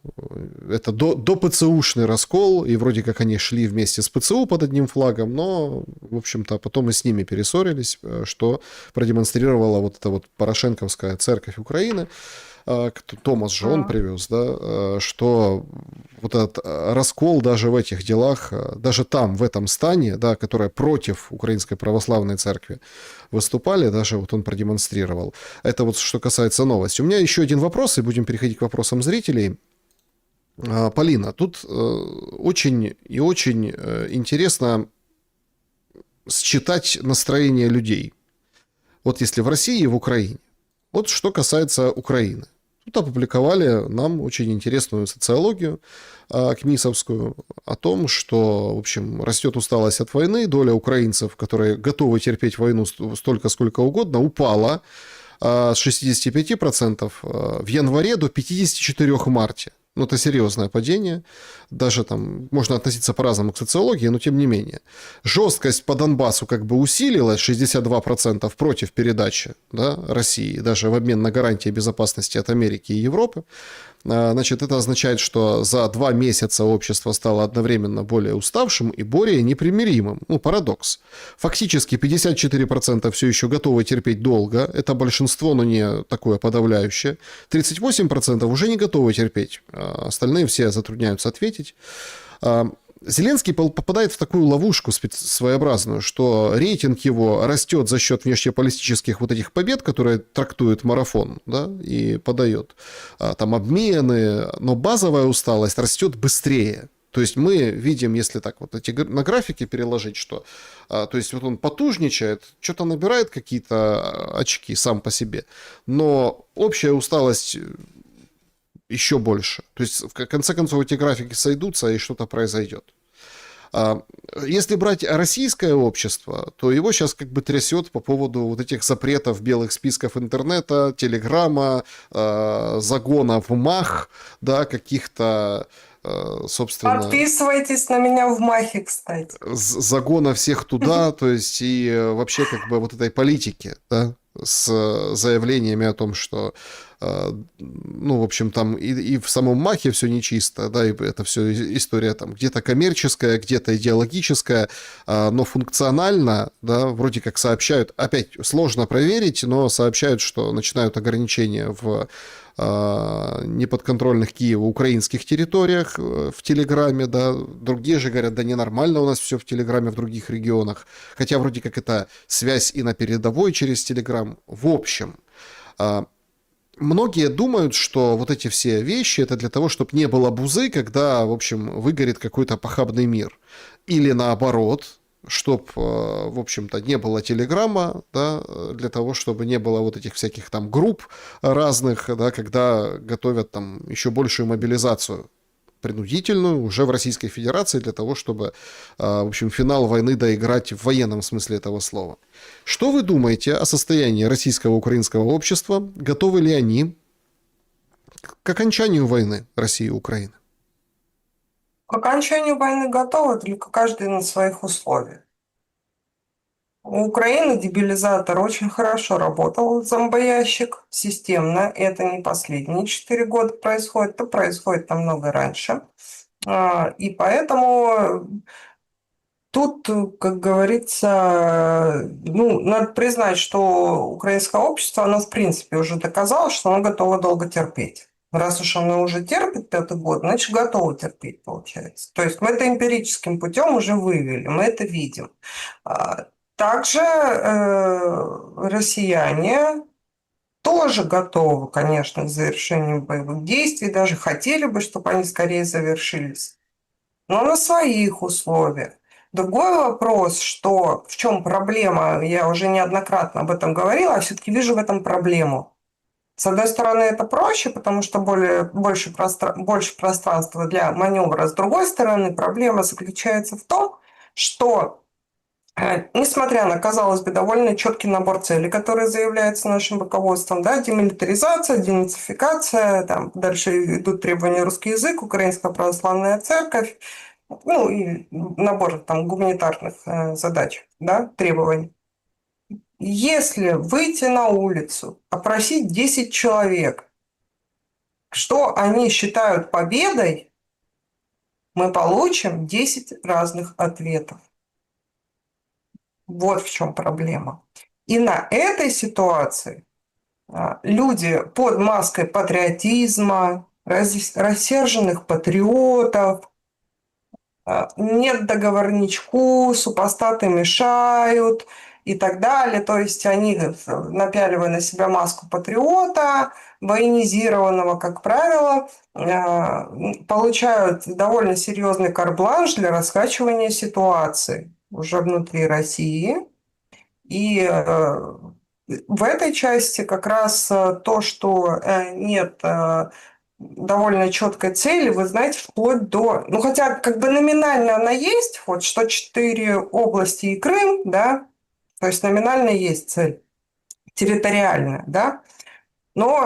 это до ПЦУшный раскол, и вроде как они шли вместе с ПЦУ под одним флагом, но, в общем-то, потом и с ними перессорились, что продемонстрировала вот эта вот Порошенковская церковь Украины, Томас же он привез, да, что вот этот раскол даже в этих делах, даже там, в этом стане, да, которая против Украинской Православной Церкви выступали, даже вот он продемонстрировал. Это вот что касается новости. У меня еще один вопрос, и будем переходить к вопросам зрителей. Полина, тут очень и очень интересно считать настроение людей. Вот если в России и в Украине. Вот что касается Украины. Тут опубликовали нам очень интересную социологию КМИСовскую о том, что, в общем, растет усталость от войны, доля украинцев, которые готовы терпеть войну столько, сколько угодно, упала с 65% в январе до 54% в марте. Ну, это серьезное падение. Даже там можно относиться по-разному к социологии, но тем не менее. Жесткость по Донбассу как бы усилилась, 62% против передачи, да, России, даже в обмен на гарантии безопасности от Америки и Европы. Значит, это означает, что за 2 месяца общество стало одновременно более уставшим и более непримиримым. Ну, парадокс. Фактически 54% все еще готовы терпеть долго. Это большинство, но не такое подавляющее. 38% уже не готовы терпеть. Остальные все затрудняются ответить. Зеленский попадает в такую ловушку своеобразную, что рейтинг его растет за счет внешнеполитических вот этих побед, которые трактует марафон, да, и подает там обмены, но базовая усталость растет быстрее. То есть мы видим, если так вот эти на графике переложить, что то есть вот он потужничает, что-то набирает какие-то очки сам по себе, но общая усталость еще больше. То есть, в конце концов, эти графики сойдутся, и что-то произойдет. А, Если брать российское общество, то его сейчас как бы трясет по поводу вот этих запретов белых списков интернета, телеграма, загона в МАХ, да, каких-то, собственно, Подписывайтесь на меня в Махе, кстати. загона всех туда, то есть и вообще как бы вот этой политики, да, с заявлениями о том, что, ну, в общем, там и в самом Махе все нечисто, да, и это все история там где-то коммерческая, где-то идеологическая, но функционально, да, вроде как сообщают, опять сложно проверить, но сообщают, что начинают ограничения в неподконтрольных Киеву украинских территориях в Телеграме, да, другие же говорят, да ненормально у нас все в Телеграме в других регионах, хотя вроде как это связь и на передовой через Телеграм. В общем, многие думают, что вот эти все вещи это для того, чтобы не было бузы, когда, в общем, выгорит какой-то похабный мир. Или наоборот, чтобы, в общем-то, не было телеграмма, да, для того, чтобы не было вот этих всяких там групп разных, да, когда готовят там еще большую мобилизацию принудительную уже в Российской Федерации для того, чтобы, в общем, финал войны доиграть в военном смысле этого слова. Что вы думаете о состоянии российского и украинского общества? Готовы ли они к окончанию войны России и Украины? К окончанию войны готовы, только каждый на своих условиях. У Украины дебилизатор очень хорошо работал, зомбоящик, системно. Это не последние 4 года происходит, это происходит намного раньше. И поэтому тут, как говорится, ну, надо признать, что украинское общество, оно в принципе уже доказало, что оно готово долго терпеть. Раз уж оно уже терпит 5-й год, значит, готово терпеть, получается. То есть мы это эмпирическим путем уже вывели, мы это видим. Также россияне тоже готовы, конечно, к завершению боевых действий, даже хотели бы, чтобы они скорее завершились, но на своих условиях. Другой вопрос, что в чем проблема, я уже неоднократно об этом говорила, а все-таки вижу в этом проблему. С одной стороны, это проще, потому что больше пространства для маневра. С другой стороны, проблема заключается в том, что несмотря на, казалось бы, довольно четкий набор целей, которые заявляются нашим руководством, да, демилитаризация, денацификация, там дальше идут требования русский язык, Украинская православная церковь, ну и набор там гуманитарных задач, да, требований. Если выйти на улицу, опросить 10 человек, что они считают победой, мы получим 10 разных ответов. Вот в чем проблема. И на этой ситуации люди под маской патриотизма, рассерженных патриотов, нет договорничку, супостаты мешают и так далее. То есть они, напяливая на себя маску патриота, военизированного, как правило, получают довольно серьезный карт-бланш для раскачивания ситуации уже внутри России. И в этой части как раз то, что нет довольно четкой цели, вы знаете, вплоть до... Ну, хотя как бы номинально она есть, вот что 4 области и Крым, да, то есть номинально есть цель территориальная, да, но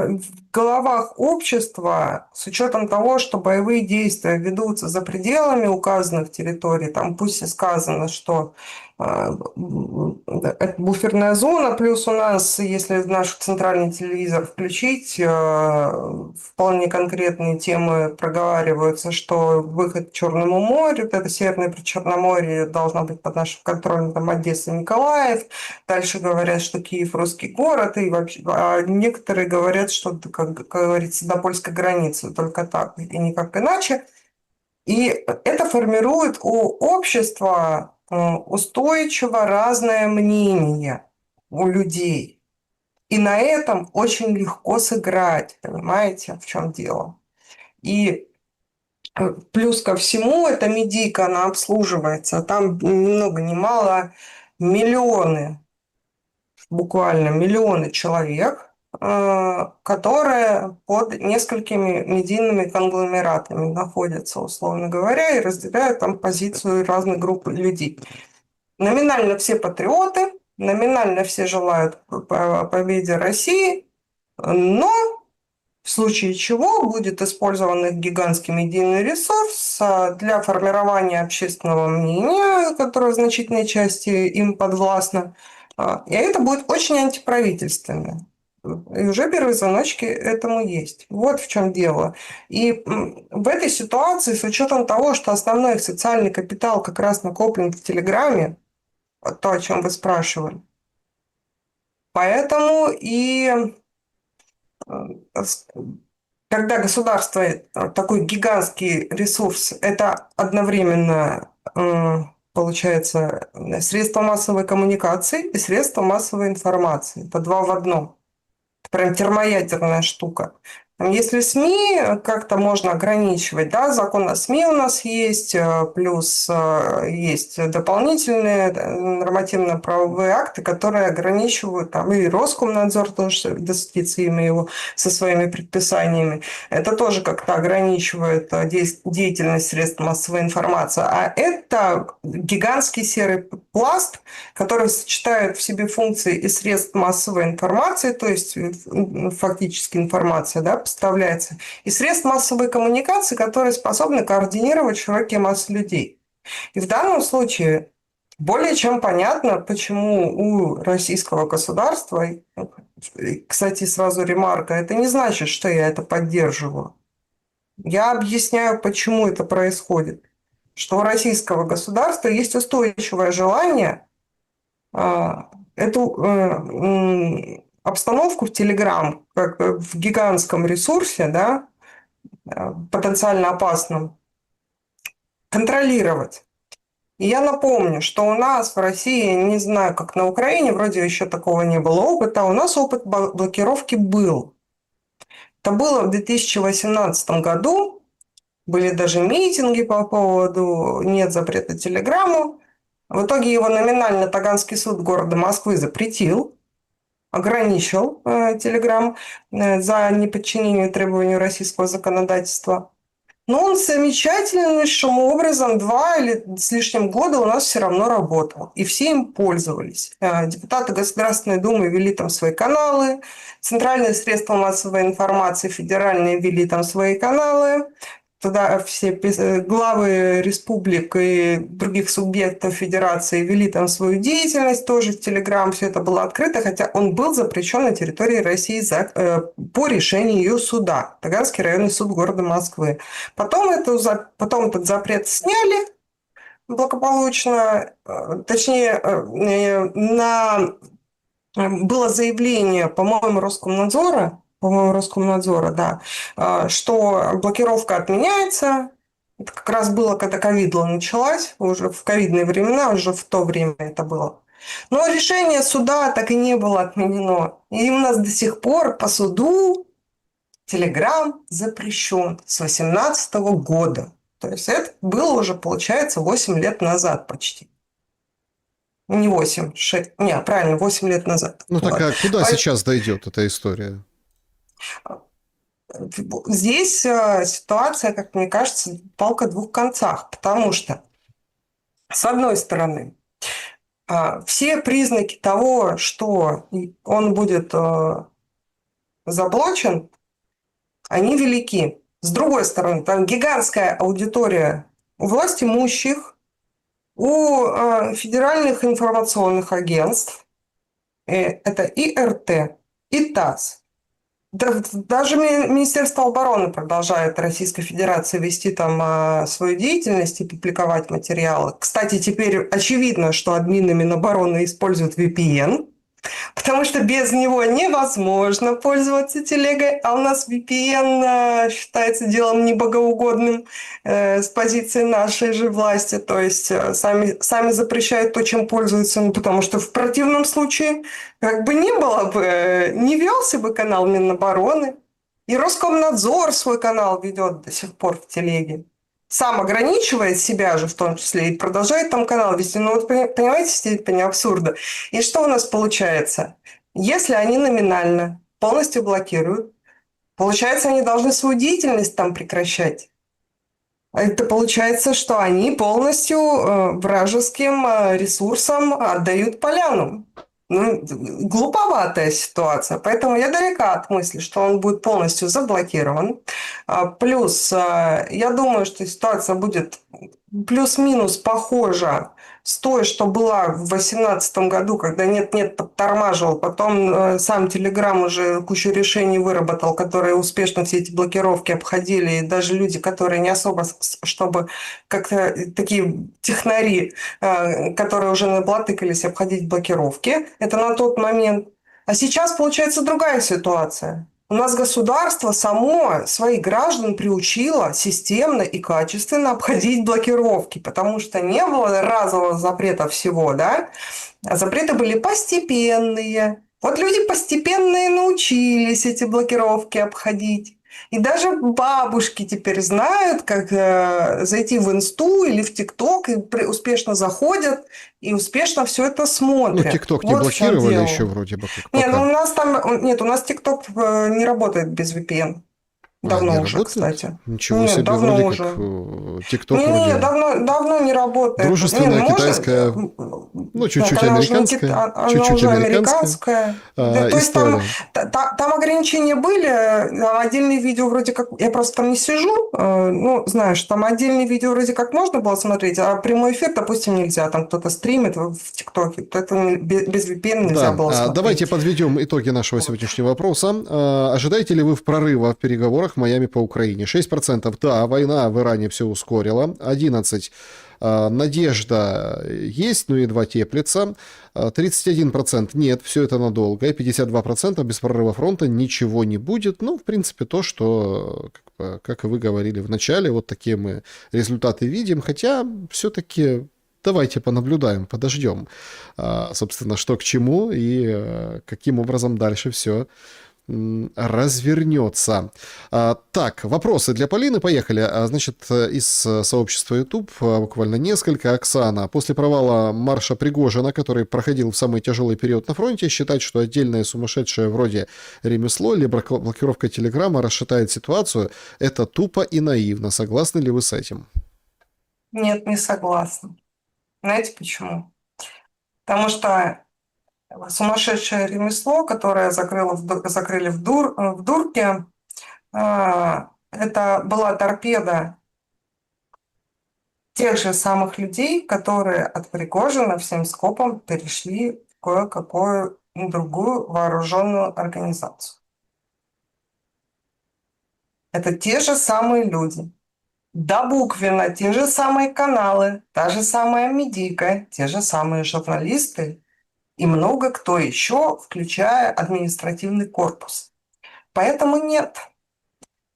в головах общества, с учетом того, что боевые действия ведутся за пределами указанных территорий, там пусть и сказано, что это буферная зона, плюс у нас, если наш центральный телевизор включить, вполне конкретные темы проговариваются, что выход к Черному морю, это Северное Причерноморье должно быть под нашим контролем, там Одесса, Николаев. Дальше говорят, что Киев русский город, и вообще, а некоторые говорят, что, как говорится, до польской границы, только так и никак иначе. И это формирует у общества устойчиво разное мнение у людей. И на этом очень легко сыграть, понимаете, в чем дело. И плюс ко всему, эта медийка, она обслуживается. Там ни много ни мало миллионы, буквально миллионы человек которые под несколькими медийными конгломератами находятся, условно говоря, и разделяют там позицию разных групп людей. Номинально все патриоты, номинально все желают победе России, но в случае чего будет использован их гигантский медийный ресурс для формирования общественного мнения, которое в значительной части им подвластно. И это будет очень антиправительственно. И уже первые звоночки этому есть. Вот в чем дело. И в этой ситуации, с учетом того, что основной их социальный капитал как раз накоплен в Телеграме, то, о чем вы спрашивали, поэтому и когда государство такой гигантский ресурс, это одновременно получается средства массовой коммуникации и средства массовой информации. Это два в одном. Это прям термоядерная штука. Если СМИ как-то можно ограничивать, да, закон о СМИ у нас есть, плюс есть дополнительные нормативно-правовые акты, которые ограничивают, там и Роскомнадзор тоже достится его со своими предписаниями. Это тоже как-то ограничивает деятельность средств массовой информации. А это гигантский серый пласт, который сочетает в себе функции и средств массовой информации, то есть фактически информация, да, поставляется, и средств массовой коммуникации, которые способны координировать широкие массы людей. И в данном случае более чем понятно, почему у российского государства, кстати, сразу ремарка, это не значит, что я это поддерживаю. Я объясняю, почему это происходит. Что у российского государства есть устойчивое желание эту обстановку в Телеграм, как в гигантском ресурсе, да, потенциально опасном, контролировать. И я напомню, что у нас в России, не знаю, как на Украине, вроде еще такого не было опыта, у нас опыт блокировки был. Это было в 2018 году, были даже митинги по поводу «нет запрета Телеграму». В итоге его номинально Таганский суд города Москвы запретил, ограничил Телеграм за неподчинение требованию российского законодательства. Но он замечательнейшим образом 2 или с лишним года у нас все равно работал. И все им пользовались. Депутаты Государственной Думы вели там свои каналы, центральные средства массовой информации федеральные вели там свои каналы. Туда все главы республик и других субъектов федерации вели там свою деятельность тоже в Телеграм. Все это было открыто, хотя он был запрещен на территории России по решению ее суда. Таганский районный суд города Москвы. Потом этот запрет сняли благополучно. Точнее, было заявление, по-моему, Роскомнадзора, да, что блокировка отменяется. Это как раз было, когда ковидла началась, уже в ковидные времена, уже в то время это было. Но решение суда так и не было отменено. И у нас до сих пор по суду Телеграм запрещен с 2018 года. То есть это было уже, получается, 8 лет назад почти. Не 8, 6, не, правильно, 8 лет назад. Ну так а куда сейчас дойдет эта история? Здесь ситуация, как мне кажется, палка о двух концах, потому что, с одной стороны, все признаки того, что он будет заблочен, они велики. С другой стороны, там гигантская аудитория у власть имущих, у федеральных информационных агентств, это и РТ, и ТАСС. Даже Министерство обороны продолжает Российской Федерации вести там свою деятельность и публиковать материалы. Кстати, теперь очевидно, что админы Минобороны используют VPN, потому что без него невозможно пользоваться телегой, а у нас VPN считается делом небогоугодным с позиции нашей же власти, то есть сами запрещают то, чем пользуются, потому что в противном случае как бы не было бы, не велся бы канал Минобороны, и Роскомнадзор свой канал ведет до сих пор в телеге. Сам ограничивает себя же в том числе и продолжает там канал вести. Ну вот понимаете степень абсурда. И что у нас получается? Если они номинально полностью блокируют. Получается, они должны свою деятельность там прекращать. Это получается, что они полностью вражеским ресурсам отдают поляну. Ну, глуповатая ситуация. Поэтому я далека от мысли, что он будет полностью заблокирован. Плюс, я думаю, что ситуация будет плюс-минус похожа с той, что была в 2018 году, когда нет-нет подтормаживал. Потом сам Telegram уже кучу решений выработал, которые успешно все эти блокировки обходили. И даже люди, которые не особо, чтобы как-то такие технари, которые уже наблатыкались обходить блокировки. Это на тот момент. А сейчас получается другая ситуация. У нас государство само своих граждан приучило системно и качественно обходить блокировки, потому что не было разового запрета всего, да, а запреты были постепенные. Вот люди постепенно научились эти блокировки обходить. И даже бабушки теперь знают, как зайти в Инсту или в ТикТок, и успешно заходят, и успешно все это Ну, смотрят. ТикТок не Вот в чем блокировали дело. еще вроде бы как Не, ну у пока. нас там, нет, у нас ТикТок не работает без VPN. А, не Давно уже, работает? кстати. Ничего Нет, себе, давно вроде уже. как ТикТок Не, вроде давно не работает. Не, ну дружественная может, китайская, ну, так чуть-чуть она уже не американская, она чуть-чуть уже американская американская. Да, то есть там, история. там ограничения были, отдельные видео вроде как, я просто там не сижу, ну, знаешь, там отдельные видео вроде как можно было смотреть, а прямой эфир, допустим, нельзя, там кто-то стримит в ТикТоке, то это без VPN нельзя Да, было давайте смотреть. подведем итоги нашего Вот. сегодняшнего вопроса. Ожидаете ли вы прорыва в переговорах в Майами по Украине? 6% да, война в Иране все ускорила. 11% надежда есть, но едва теплится. 31% нет, все это надолго. И 52% без прорыва фронта ничего не будет. Ну, в принципе, то, что, как и вы говорили в начале, вот такие мы результаты видим. Хотя все-таки давайте понаблюдаем, подождем, собственно, что к чему и каким образом дальше все развернется. Так, вопросы для Полины, поехали. Значит, из сообщества YouTube буквально несколько. Оксана. После провала марша Пригожина, который проходил в самый тяжелый период на фронте, считать, что отдельное сумасшедшее вроде ремесло или блокировка Телеграма расшатает ситуацию, это тупо и наивно. Согласны ли вы с этим? Нет, не согласна. Знаете почему? Потому что сумасшедшее ремесло, которое закрыли в дурке, это была торпеда тех же самых людей, которые от Пригожина всем скопом перешли в кое-какую другую вооруженную организацию. Это те же самые люди. Добуквенно те же самые каналы, та же самая медийка, те же самые журналисты и много кто еще, включая административный корпус. Поэтому нет,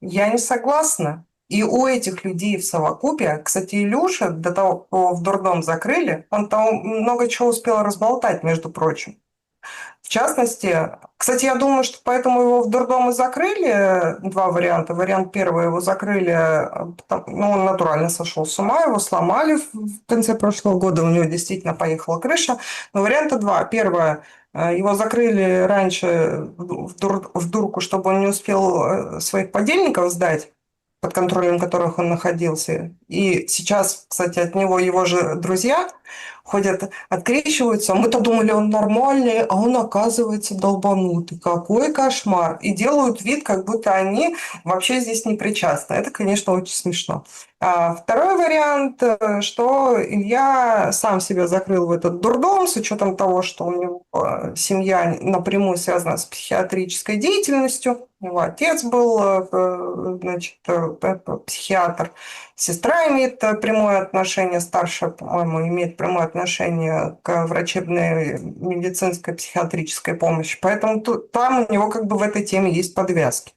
я не согласна. И у этих людей в совокупе, кстати, Илюша, до того, как в дурдом закрыли, он там много чего успел разболтать, между прочим. В частности, кстати, я думаю, что поэтому его в дурдом и закрыли. Два варианта. Вариант первый, его закрыли, ну, он натурально сошел с ума, его сломали в конце прошлого года, у него действительно поехала крыша. Но варианта два. Первое, его закрыли раньше в дурку, чтобы он не успел своих подельников сдать, под контролем которых он находился. И сейчас, кстати, от него его же друзья ходят, открещиваются. Мы-то думали, он нормальный, а он, оказывается, долбанутый. Какой кошмар. И делают вид, как будто они вообще здесь не причастны. Это, конечно, очень смешно. Второй вариант, что Илья сам себя закрыл в этот дурдом с учетом того, что у него семья напрямую связана с психиатрической деятельностью. Его отец был, значит, психиатр. Сестра имеет прямое отношение, старшая, по-моему, имеет прямое отношение к врачебной медицинской психиатрической помощи. Поэтому там у него как бы в этой теме есть подвязки.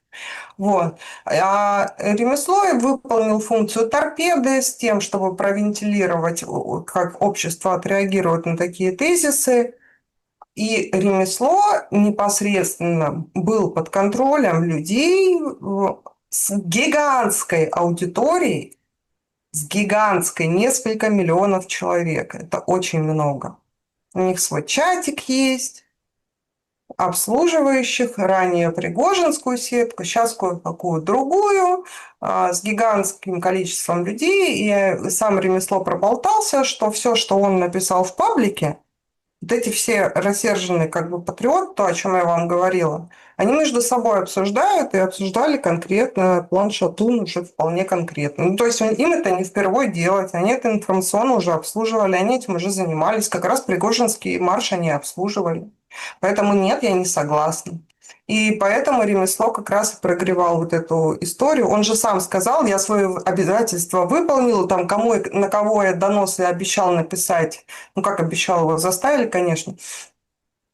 Вот. А ремесло выполнил функцию торпеды с тем, чтобы провентилировать, как общество отреагирует на такие тезисы. И ремесло непосредственно был под контролем людей с гигантской аудиторией, с гигантской, несколько миллионов человек. Это очень много. У них свой чатик есть, обслуживающих ранее Пригожинскую сетку, сейчас кое-какую другую, с гигантским количеством людей. И сам Ремесло проболтался, что все, что он написал в паблике, вот эти все рассерженные как бы патриоты, то, о чем я вам говорила, они между собой обсуждают и обсуждали конкретно план Шатун уже вполне конкретно. Ну, то есть им это не впервые делать, они это информационно уже обслуживали, они этим уже занимались. Как раз Пригожинский марш они обслуживали. Поэтому нет, я не согласна. И поэтому Ремесло как раз и прогревал вот эту историю. Он же сам сказал, я свои обязательства выполнил, там на кого я доносы обещал написать, ну как обещал, его заставили, конечно.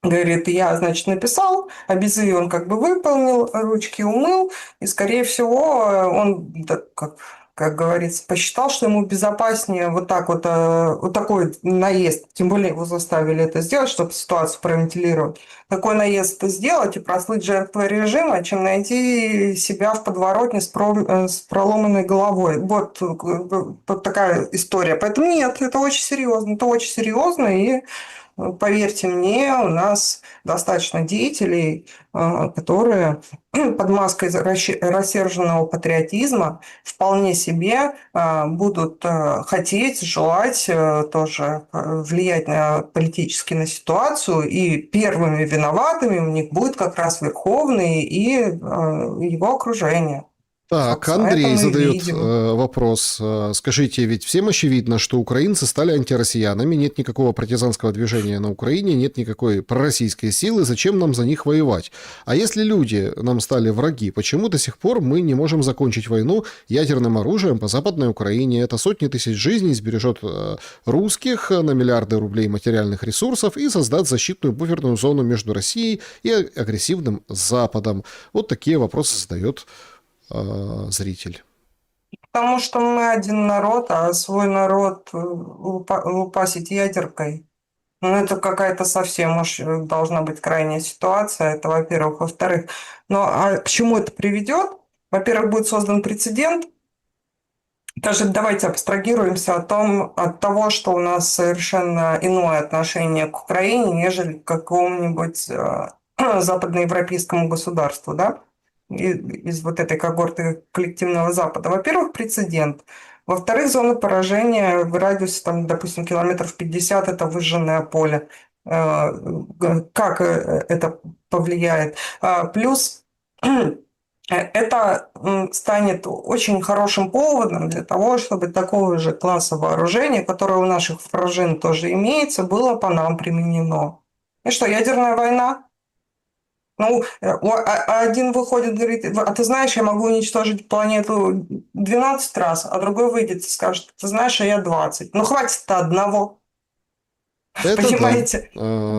Говорит, я, значит, написал, а безы он как бы выполнил, ручки умыл, и, скорее всего, он, да, как говорится, посчитал, что ему безопаснее вот так вот, вот такой наезд, тем более его заставили это сделать, чтобы ситуацию провентилировать, такой наезд сделать и прослыть жертвой режима, чем найти себя в подворотне с проломанной головой. Вот такая история. Поэтому нет, это очень серьезно, и поверьте мне, у нас достаточно деятелей, которые под маской рассерженного патриотизма вполне себе будут хотеть, желать тоже влиять политически на ситуацию, и первыми виноватыми у них будет как раз Верховный и его окружение. Так, Собственно, это Андрей мы задает видим. вопрос. Скажите, ведь всем очевидно, что украинцы стали антироссиянами, нет никакого партизанского движения на Украине, нет никакой пророссийской силы, зачем нам за них воевать? А если люди нам стали враги, почему до сих пор мы не можем закончить войну ядерным оружием по Западной Украине? Это сотни тысяч жизней сбережет русских на миллиарды рублей материальных ресурсов и создать защитную буферную зону между Россией и агрессивным Западом. Вот такие вопросы задает зритель. Потому что мы один народ, а свой народ лупасить ядеркой. Ну, это какая-то совсем уж должна быть крайняя ситуация. Это, во-первых. Во-вторых, ну, а к чему это приведет? Во-первых, будет создан прецедент. Даже давайте абстрагируемся от того, что у нас совершенно иное отношение к Украине, нежели к какому-нибудь западноевропейскому государству, да? Из вот этой когорты коллективного Запада. Во-первых, прецедент. Во-вторых, зона поражения в радиусе, там, допустим, километров 50 – это выжженное поле. Как это повлияет? Плюс это станет очень хорошим поводом для того, чтобы такого же класса вооружения, которое у наших вражин тоже имеется, было по нам применено. И что, ядерная война? Ну, один выходит, говорит, а ты знаешь, я могу уничтожить планету 12 раз, а другой выйдет и скажет, ты знаешь, а я 20. Ну, хватит-то одного. Это да. Понимаете?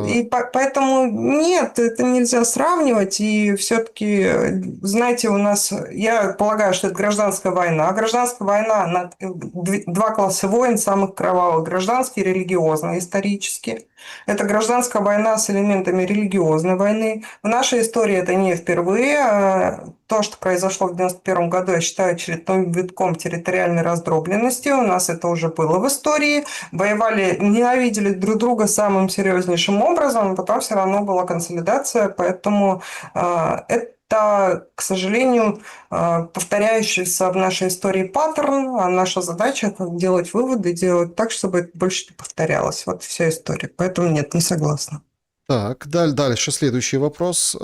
И поэтому нет, это нельзя сравнивать. И все-таки, знаете, у нас, я полагаю, что это гражданская война. А гражданская война на два класса войн, самых кровавых: гражданский и религиозный, исторически. Это гражданская война с элементами религиозной войны. В нашей истории это не впервые. То, что произошло в 1991 году, я считаю очередным витком территориальной раздробленности. У нас это уже было в истории. Воевали, ненавидели друг друга самым серьезнейшим образом, а потом все равно была консолидация, поэтому это, к сожалению, повторяющийся в нашей истории паттерн, а наша задача – это делать выводы, делать так, чтобы это больше не повторялось. Вот вся история. Поэтому нет, не согласна. Так, дальше следующий вопрос.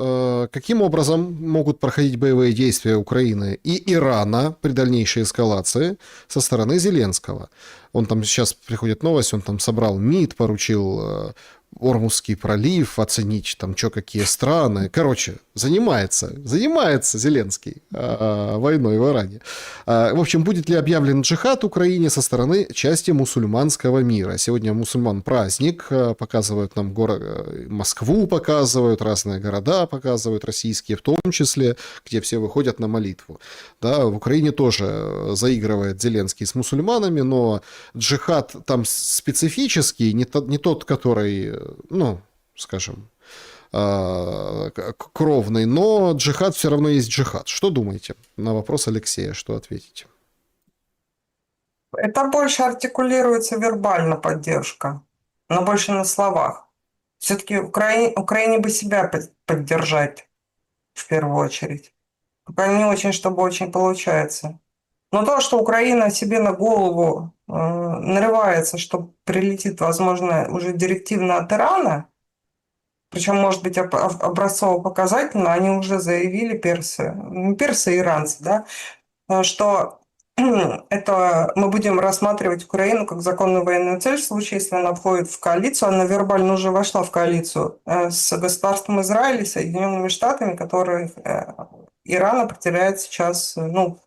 Каким образом могут проходить боевые действия Украины и Ирана при дальнейшей эскалации со стороны Зеленского? Он там сейчас приходит новость, он там собрал МИД, поручил Ормузский пролив оценить, там, что какие страны. Короче, занимается Зеленский войной в Иране. В общем, будет ли объявлен джихад Украине со стороны части мусульманского мира? Сегодня мусульман праздник, показывают нам Москву, показывают разные города, показывают российские, в том числе, где все выходят на молитву. Да, в Украине тоже заигрывает Зеленский с мусульманами, но джихад там специфический, не тот, который, ну, скажем, кровный, но джихад все равно есть джихад. Что думаете? На вопрос Алексея что ответите? Это больше артикулируется вербально поддержка, но больше на словах. Все-таки Украине бы себя поддержать в первую очередь. Пока не очень, чтобы очень получается. Но то, что Украина себе на голову нарывается, что прилетит, возможно, уже директивно от Ирана, причем, может быть, образцово-показательно, они уже заявили, персы, не персы, а иранцы, да, что это мы будем рассматривать Украину как законную военную цель в случае, если она входит в коалицию. Она вербально уже вошла в коалицию с государством Израиль и Соединенными Штатами, которые Иран определяет сейчас, ну,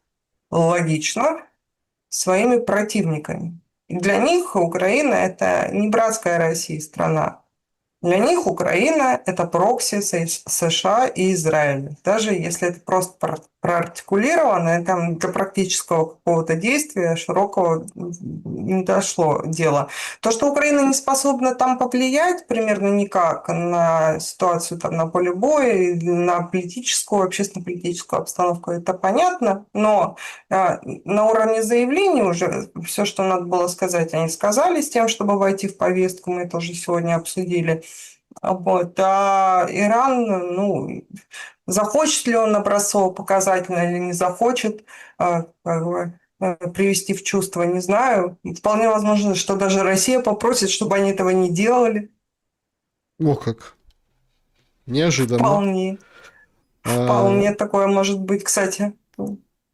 логично, своими противниками. И для них Украина – это не братская России страна. Для них Украина – это прокси США и Израиля. Даже если это просто проартикулировано, там до практического какого-то действия широкого не дошло дело. То, что Украина не способна там повлиять примерно никак на ситуацию там, на поле боя, на политическую, общественно-политическую обстановку, это понятно. Но на уровне заявлений уже все, что надо было сказать, они сказали с тем, чтобы войти в повестку. Мы это уже сегодня обсудили. Вот. А Иран, ну, захочет ли он образцово-показательно или не захочет как бы, привести в чувство, не знаю. Вполне возможно, что даже Россия попросит, чтобы они этого не делали. О, как неожиданно. Вполне. А, Вполне такое может быть, кстати.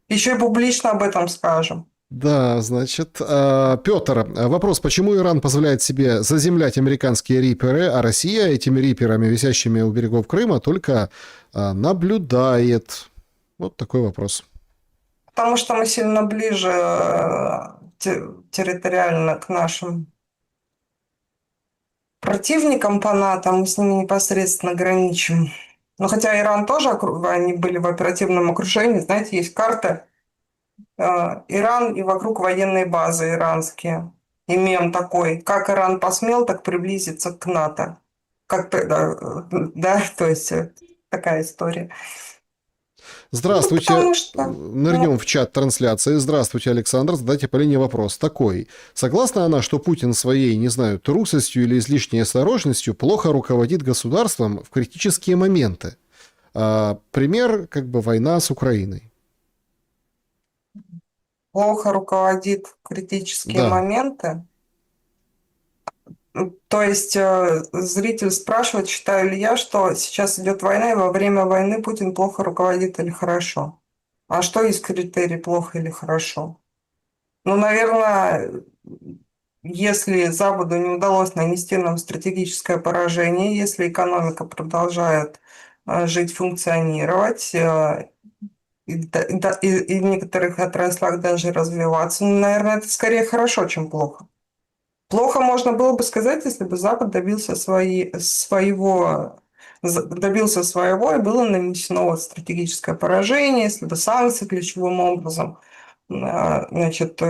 Еще и публично об этом скажем. да, значит, Петр, вопрос, почему Иран позволяет себе заземлять американские риперы, а Россия этими риперами, висящими у берегов Крыма, только наблюдает? Вот такой вопрос. Потому что мы сильно ближе территориально к нашим противникам по НАТО, мы с ними непосредственно граничим. Но хотя Иран тоже, они были в оперативном окружении, знаете, есть карта Иран и вокруг военные базы иранские. И мем такой, как Иран посмел так приблизиться к НАТО. Как, да, то есть такая история. Ну, Здравствуйте. потому что, Нырнем в чат трансляции. Здравствуйте, Александр. Задайте Полине вопрос такой. Согласна она, что Путин своей, не знаю, трусостью или излишней осторожностью плохо руководит государством в критические моменты? Пример, как бы война с Украиной. плохо руководит в критические Да. моменты. То есть зритель спрашивает, считаю ли я, что сейчас идет война, и во время войны Путин плохо руководит или хорошо. А что есть критерий плохо или хорошо? Ну, наверное, если Западу не удалось нанести нам стратегическое поражение, если экономика продолжает жить, функционировать, и в некоторых отраслях даже развиваться, ну, наверное, это скорее хорошо, чем плохо. Плохо можно было бы сказать, если бы Запад добился своего и было нанесено вот стратегическое поражение, если бы санкции ключевым образом, значит,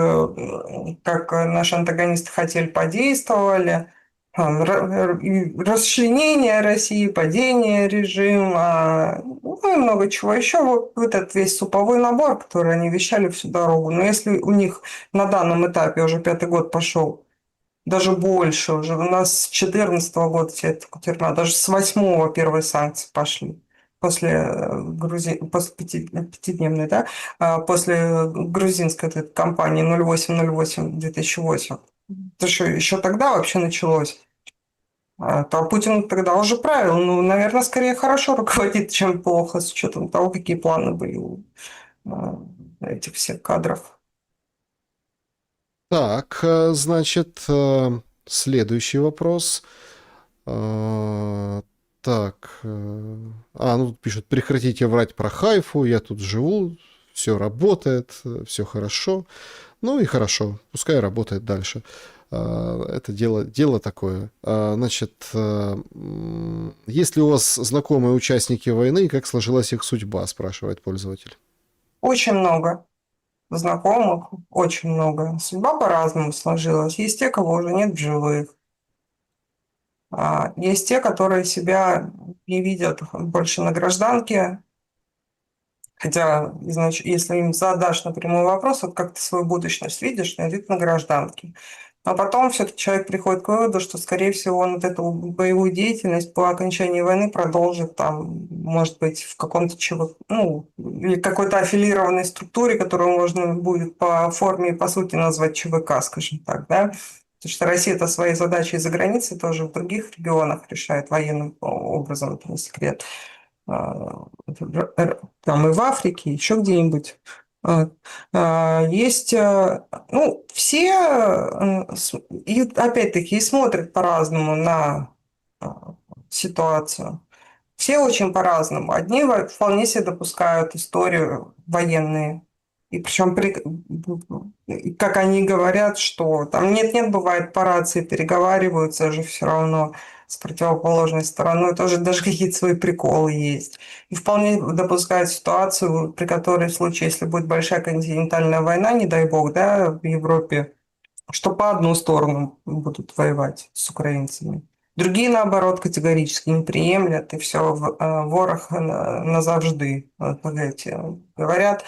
как наши антагонисты хотели, подействовали, расчленение России, падение режима, ну и много чего еще. Вот этот весь суповой набор, который они вещали всю дорогу. Но если у них на данном этапе уже 5-й год пошел, даже больше уже. У нас с 2014 года вся эта кутерьма, даже с 8-го первые санкции пошли. После пятидневной, да, после грузинской этой кампании 08-08-2008. Это что, еще тогда вообще началось? То Путин тогда уже правил. Ну, наверное, скорее хорошо руководит, чем плохо, с учетом того, какие планы были у этих всех кадров. Так, значит, следующий вопрос. Так, ну тут пишут, прекратите врать про Хайфу, я тут живу, все работает, все хорошо. Ну и хорошо, пускай работает дальше. Это дело такое. Значит, есть ли у вас знакомые участники войны, как сложилась их судьба, спрашивает пользователь. Очень много знакомых, очень много. Судьба по-разному сложилась. Есть те, кого уже нет в живых. Есть те, которые себя не видят больше на гражданке. Хотя, значит, если им задашь напрямую вопрос, вот как ты свою будущность видишь, найдут на гражданке. А потом все-таки человек приходит к выводу, что, скорее всего, он вот эту боевую деятельность по окончании войны продолжит там, может быть, в каком-то ЧВК, ну, или какой-то аффилированной структуре, которую можно будет по форме и по сути назвать ЧВК, скажем так, да. Потому что Россия-то свои задачи из-за границы тоже в других регионах решает военным образом, это не секрет. Там и в Африке, еще где-нибудь. Есть, ну, все, и опять-таки, и смотрят по-разному на ситуацию. Все очень по-разному. Одни вполне себе допускают историю военные. И причем, как они говорят, что там нет-нет, бывает по рации переговариваются же все равно с противоположной стороной, тоже даже какие-то свои приколы есть. И вполне допускают ситуацию, при которой в случае, если будет большая континентальная война, не дай бог, да, в Европе, что по одну сторону будут воевать с украинцами. Другие, наоборот, категорически не приемлят, и все, ворох назавжди, вот, говорят.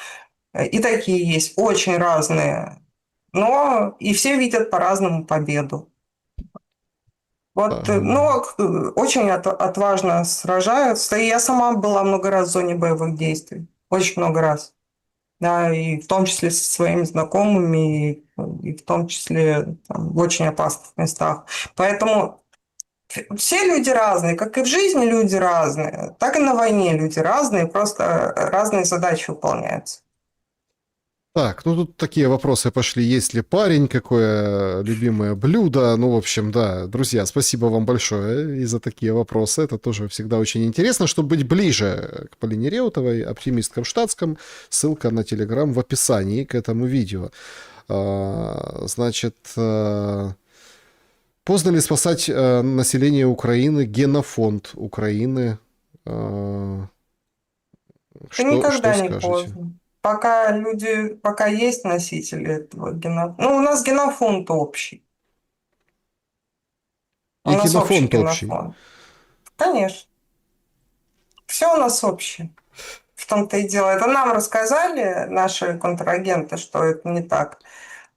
И такие есть, очень разные. Но и все видят по-разному победу. Вот, но очень отважно сражаются. И я сама была много раз в зоне боевых действий. Очень много раз. Да, и в том числе со своими знакомыми, и в том числе там, в очень опасных местах. Поэтому все люди разные, как и в жизни люди разные, так и на войне люди разные, просто разные задачи выполняются. Так, ну тут такие вопросы пошли. Есть ли парень, какое любимое блюдо? Ну, в общем, да, друзья, спасибо вам большое и за такие вопросы. Это тоже всегда очень интересно. Чтобы быть ближе к Полине Реутовой, оптимисткам штатском, ссылка на Телеграм в описании к этому видео. Значит, поздно ли спасать население Украины, генофонд Украины? Это Что никогда не скажете? поздно. Пока есть носители этого генофонда. Ну, у нас генофонд общий. У И нас общий генофонд общий. генофонд. Конечно. Все у нас общее. В том-то и дело. Это нам рассказали наши контрагенты, что это не так.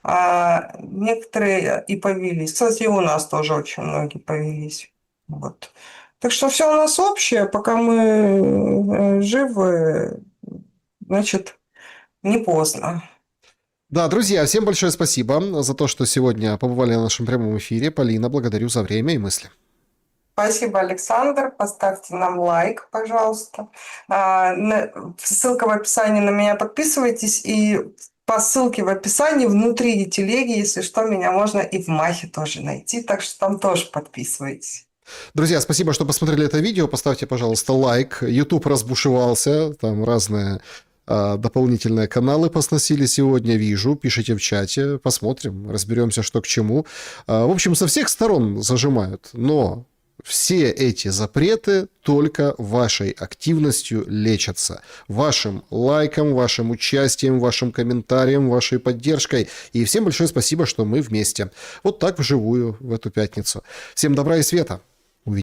А некоторые и повелись. Кстати, и у нас тоже очень многие повелись. Вот. Так что все у нас общее, пока мы живы, значит, не поздно. Да, друзья, всем большое спасибо за то, что сегодня побывали на нашем прямом эфире. Полина, благодарю за время и мысли. Спасибо, Александр. Поставьте нам лайк, пожалуйста. Ссылка в описании, на меня подписывайтесь. И по ссылке в описании внутри телеги, если что, меня можно и в Махе тоже найти. Так что там тоже подписывайтесь. Друзья, спасибо, что посмотрели это видео. Поставьте, пожалуйста, лайк. YouTube разбушевался. Там разные дополнительные каналы посносили сегодня. Вижу. Пишите в чате. Посмотрим. Разберемся, что к чему. В общем, со всех сторон зажимают. Но все эти запреты только вашей активностью лечатся. Вашим лайком, вашим участием, вашим комментарием, вашей поддержкой. И всем большое спасибо, что мы вместе. Вот так вживую в эту пятницу. Всем добра и света.